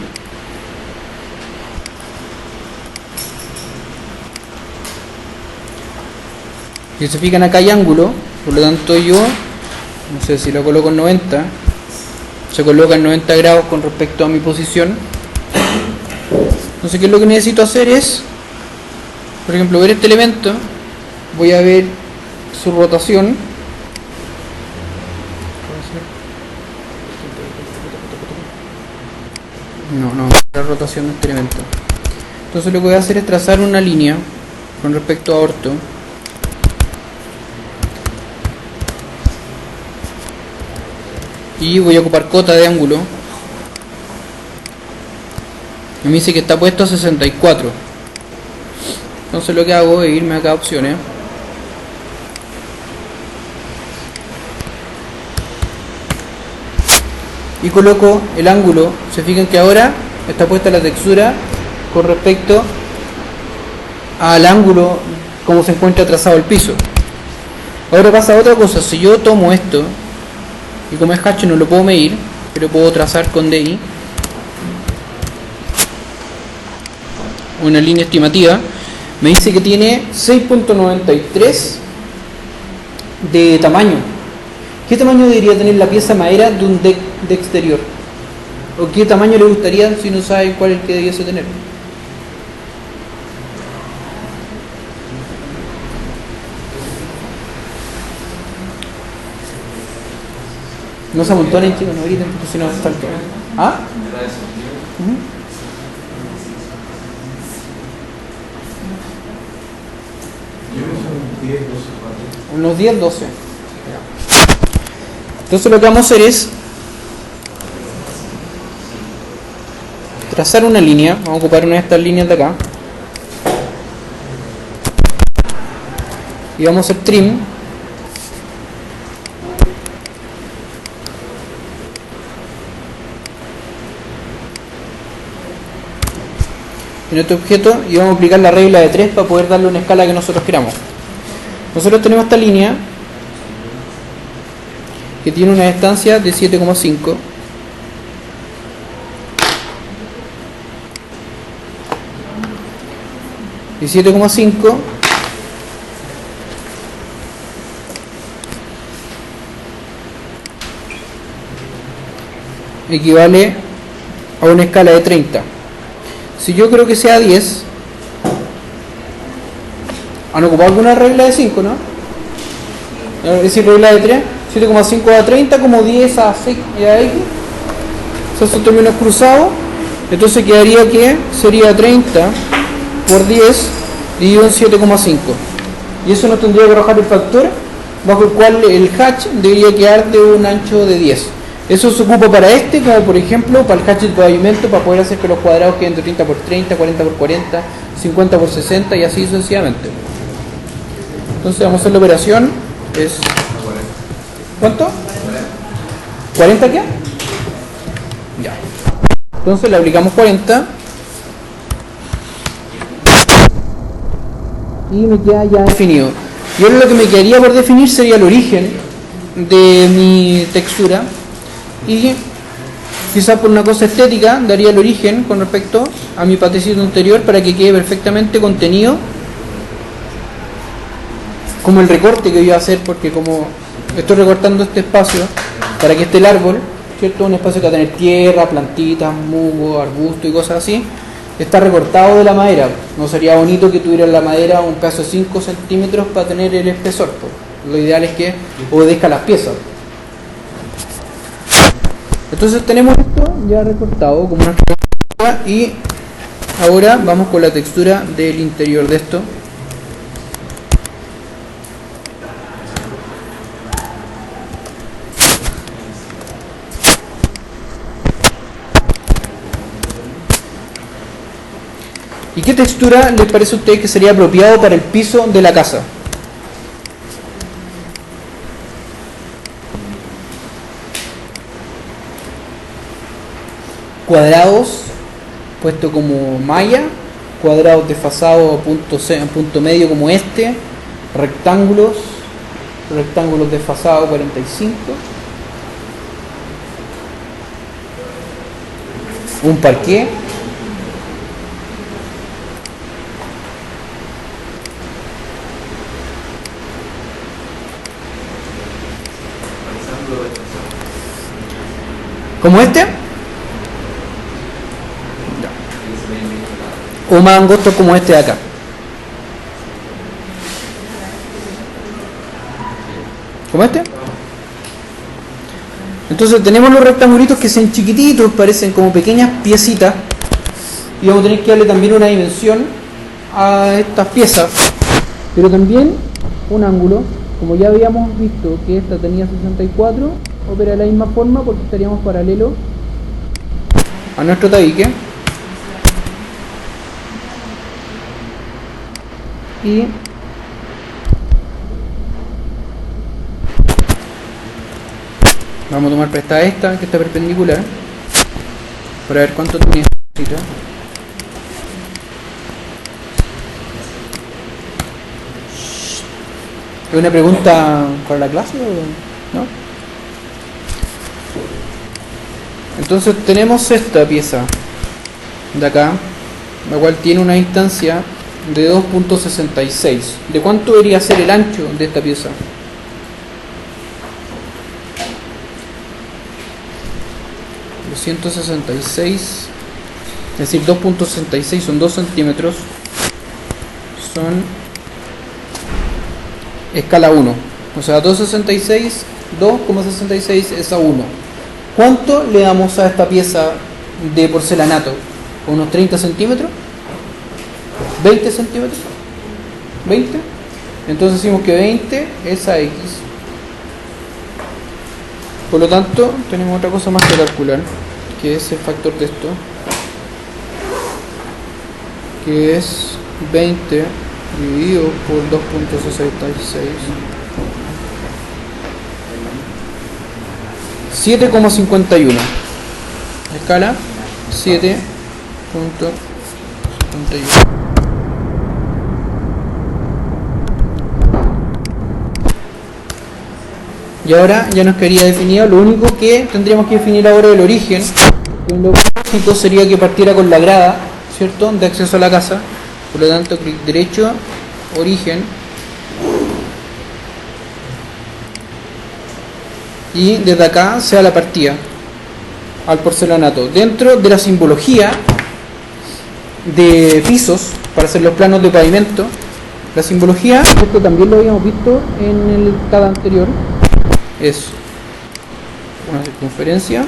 Si se fijan, acá hay ángulo. Por lo tanto, yo, no sé si lo coloco en 90, se coloca en 90 grados con respecto a mi posición. Entonces, ¿qué es lo que necesito hacer? Es, por ejemplo, ver este elemento. Voy a ver su rotación. No, la rotación de este elemento. Entonces lo que voy a hacer es trazar una línea con respecto a orto. Y voy a ocupar cota de ángulo. Y me dice que está puesto a 64. Entonces lo que hago es irme acá a opciones. Y coloco el ángulo. Se fijan que ahora está puesta la textura con respecto al ángulo como se encuentra trazado el piso. Ahora pasa otra cosa. Si yo tomo esto, y como es hatch no lo puedo medir, pero puedo trazar con DI una línea estimativa, me dice que tiene 6.93 de tamaño. ¿Qué tamaño debería tener la pieza madera de un deck de exterior? ¿O qué tamaño le gustaría si no sabe cuál es el que debiese tener? No se amontonen, chicos, no griten porque si no salto. ¿Ah? Unos 10, 12. Entonces lo que vamos a hacer es trazar una línea. Vamos a ocupar una de estas líneas de acá y vamos a hacer trim. En este objeto y vamos a aplicar la regla de 3 para poder darle una escala que nosotros queramos. Nosotros tenemos esta línea que tiene una distancia de 7,5 y 7,5 equivale a una escala de 30. Si yo creo que sea 10, han ocupado alguna regla de 5, ¿no? Es decir, regla de 3, 7,5 a 30 como 10 a 6 y a X. Esos son términos cruzados. Entonces quedaría que sería 30 por 10 y un 7,5. Y eso nos tendría que arrojar el factor bajo el cual el hatch debería quedar de un ancho de 10. Eso se ocupa para este, como por ejemplo para el hatch del pavimento, para poder hacer que los cuadrados queden de 30 por 30, 40 por 40, 50 por 60 y así sucesivamente. Entonces vamos a hacer la operación. Es ¿cuánto? 40 qué? Ya. Entonces le aplicamos 40 y me queda ya definido. Y ahora lo que me quedaría por definir sería el origen de mi textura. Y quizás por una cosa estética daría el origen con respecto a mi patecito anterior para que quede perfectamente contenido como el recorte que voy a hacer, porque como estoy recortando este espacio para que esté el árbol, ¿cierto? Un espacio que va a tener tierra, plantitas, musgo, arbusto y cosas así, está recortado de la madera. No sería bonito que tuviera la madera un pedazo de 5 centímetros para tener el espesor, pues. Lo ideal es que obedezca las piezas. Entonces tenemos esto ya recortado como una textura y ahora vamos con la textura del interior de esto. ¿Y qué textura les parece a ustedes que sería apropiado para el piso de la casa? Cuadrados puesto como malla, cuadrados desfasados a punto medio como este, rectángulos desfasados 45, un parqué, como este, o más angosto como este de acá. ¿Como este? Entonces tenemos los rectangulitos que son chiquititos, parecen como pequeñas piecitas, y vamos a tener que darle también una dimensión a estas piezas, pero también un ángulo, como ya habíamos visto que esta tenía 64, opera de la misma forma porque estaríamos paralelo a nuestro tabique, y vamos a tomar prestada esta que está perpendicular para ver cuánto tiene. ¿Es una pregunta para la clase o no? Entonces tenemos esta pieza de acá, la cual tiene una distancia de 2.66. ¿De cuánto debería ser el ancho de esta pieza? De 166, es decir, 2.66 son 2 centímetros, son escala 1, o sea 2.66, 2,66 es a 1. ¿Cuánto le damos a esta pieza de porcelanato? ¿Unos 30 centímetros? ¿20 centímetros? ¿20? Entonces decimos que 20 es a X. Por lo tanto, tenemos otra cosa más que calcular, que es el factor de esto, que es 20 dividido por 2.66, 7,51, escala 7.51. Y ahora ya nos quedaría definido, lo único que tendríamos que definir ahora es el origen, que en lo básico sería que partiera con la grada, ¿cierto?, de acceso a la casa. Por lo tanto, clic derecho, origen, y desde acá sea la partida al porcelanato. Dentro de la simbología de pisos, para hacer los planos de pavimento, la simbología, esto también lo habíamos visto en el TAD anterior, es una circunferencia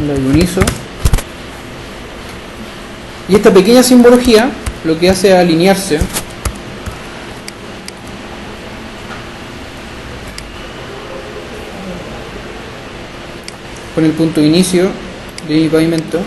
la ionizo, y esta pequeña simbología lo que hace es alinearse con el punto de inicio de mi pavimento,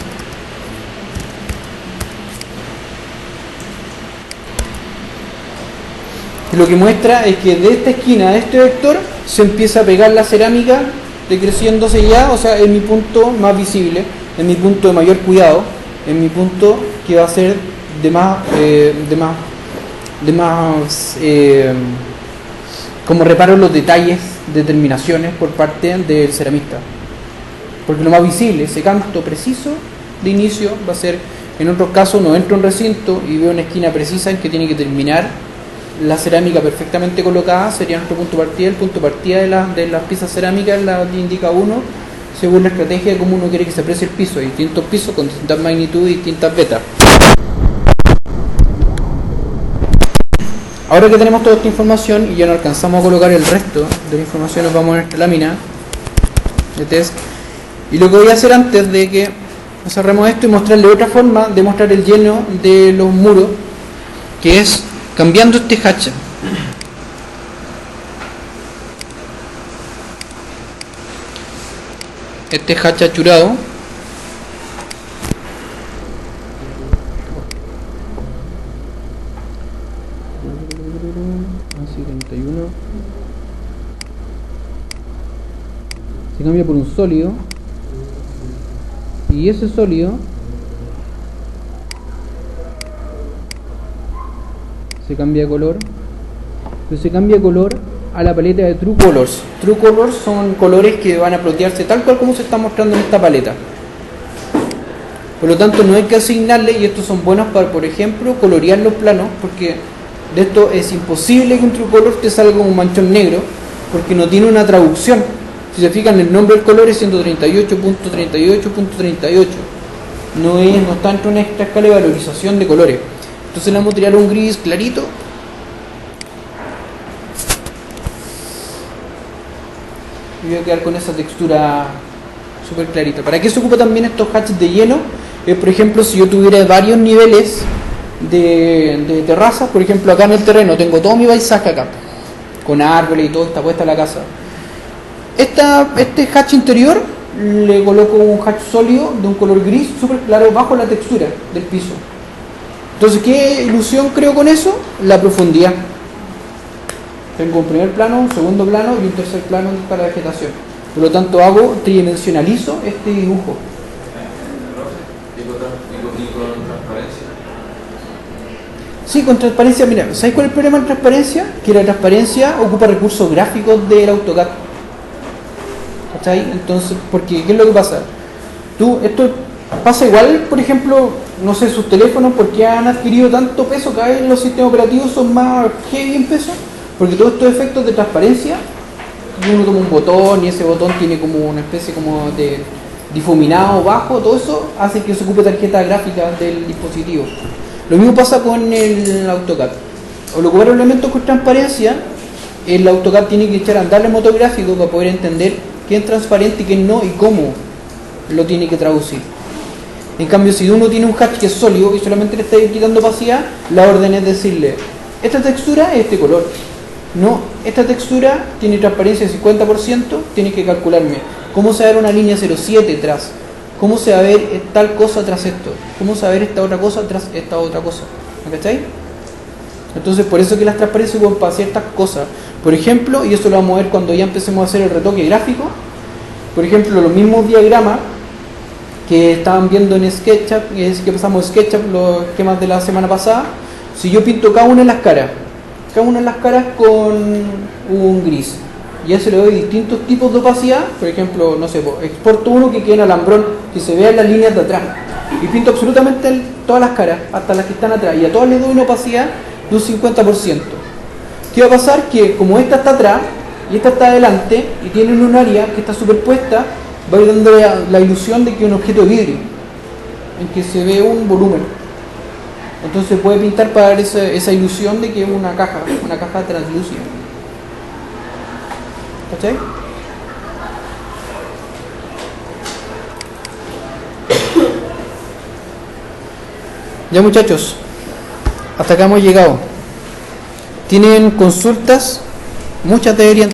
y lo que muestra es que de esta esquina, de este vector, se empieza a pegar la cerámica decreciéndose ya, o sea, en mi punto más visible, en mi punto de mayor cuidado, en mi punto que va a ser de más como reparo en los detalles de terminaciones por parte del ceramista, porque lo más visible, ese canto preciso de inicio va a ser, en otros casos no entro en recinto y veo una esquina precisa en que tiene que terminar la cerámica perfectamente colocada, sería nuestro punto de partida. El punto de partida de las piezas cerámicas la indica uno según la estrategia de cómo uno quiere que se aprecie el piso. Hay distintos pisos con distintas magnitudes y distintas betas. Ahora que tenemos toda esta información y ya no alcanzamos a colocar el resto de la información, nos vamos a nuestra lámina de test. Y lo que voy a hacer antes de que cerremos esto y mostrarle otra forma de mostrar el lleno de los muros, que es cambiando este hacha. Este hacha achurado así 31 cambia por un sólido, y ese sólido se cambia de color, pero se cambia de color a la paleta de True Colors. True Colors son colores que van a plotearse tal cual como se está mostrando en esta paleta. Por lo tanto, no hay que asignarle, y estos son buenos para, por ejemplo, colorear los planos, porque de esto es imposible que un True Colors te salga un manchón negro, porque no tiene una traducción. Si se fijan, el nombre del color es 138.38.38. No está dentro de esta escala de valorización de colores. Entonces le vamos a tirar un gris clarito. Y voy a quedar con esa textura súper clarita. ¿Para qué se ocupa también estos hatches de lleno? Por ejemplo, si yo tuviera varios niveles de terrazas, por ejemplo, acá en el terreno tengo todo mi paisaje acá, con árboles y todo, está puesta la casa. Este hatch interior le coloco un hatch sólido de un color gris súper claro bajo la textura del piso. Entonces, ¿qué ilusión creo con eso? La profundidad. Tengo un primer plano, un segundo plano y un tercer plano para la vegetación. Por lo tanto, tridimensionalizo este dibujo. ¿Y con transparencia? Sí, con transparencia. Mira, ¿sabes cuál es el problema de transparencia? Que la transparencia ocupa recursos gráficos del AutoCAD. ¿Cachai? Entonces, porque ¿qué es lo que pasa? Esto pasa igual, por ejemplo, no sé, sus teléfonos, ¿por qué han adquirido tanto peso? Cada vez los sistemas operativos son más heavy en peso, porque todos estos efectos de transparencia, uno toma un botón y ese botón tiene como una especie como de difuminado bajo, todo eso hace que se ocupe tarjeta gráfica del dispositivo. Lo mismo pasa con el AutoCAD. Al ocupar elementos con transparencia, el AutoCAD tiene que echar a andar el motor gráfico para poder entender qué es transparente y qué no y cómo lo tiene que traducir. En cambio, si uno tiene un hatch que es sólido y solamente le está quitando opacidad, la orden es decirle, esta textura es este color. No, esta textura tiene transparencia del 50%, tienes que calcularme cómo se va a ver una línea 0,7 tras, cómo se va a ver tal cosa tras esto, cómo se va a ver esta otra cosa tras esta otra cosa. ¿Me cachai? Entonces, por eso que las transparencias son para ciertas cosas. Por ejemplo, y eso lo vamos a ver cuando ya empecemos a hacer el retoque gráfico, por ejemplo, los mismos diagramas que estaban viendo en SketchUp, que pasamos SketchUp, los esquemas de la semana pasada, si yo pinto cada una de las caras con un gris, y a eso le doy distintos tipos de opacidad, por ejemplo, no sé, exporto uno que quede en alambrón, que se vea en las líneas de atrás, y pinto absolutamente todas las caras, hasta las que están atrás, y a todas les doy una opacidad de un 50%. ¿Qué va a pasar? Que como esta está atrás, y esta está adelante, y tienen un área que está superpuesta, va a ir dando la ilusión de que es un objeto de vidrio, en que se ve un volumen. Entonces puede pintar para dar esa ilusión de que es una caja translúcida. ¿Cachai? Ya, muchachos, hasta acá hemos llegado. ¿Tienen consultas? Muchas deberían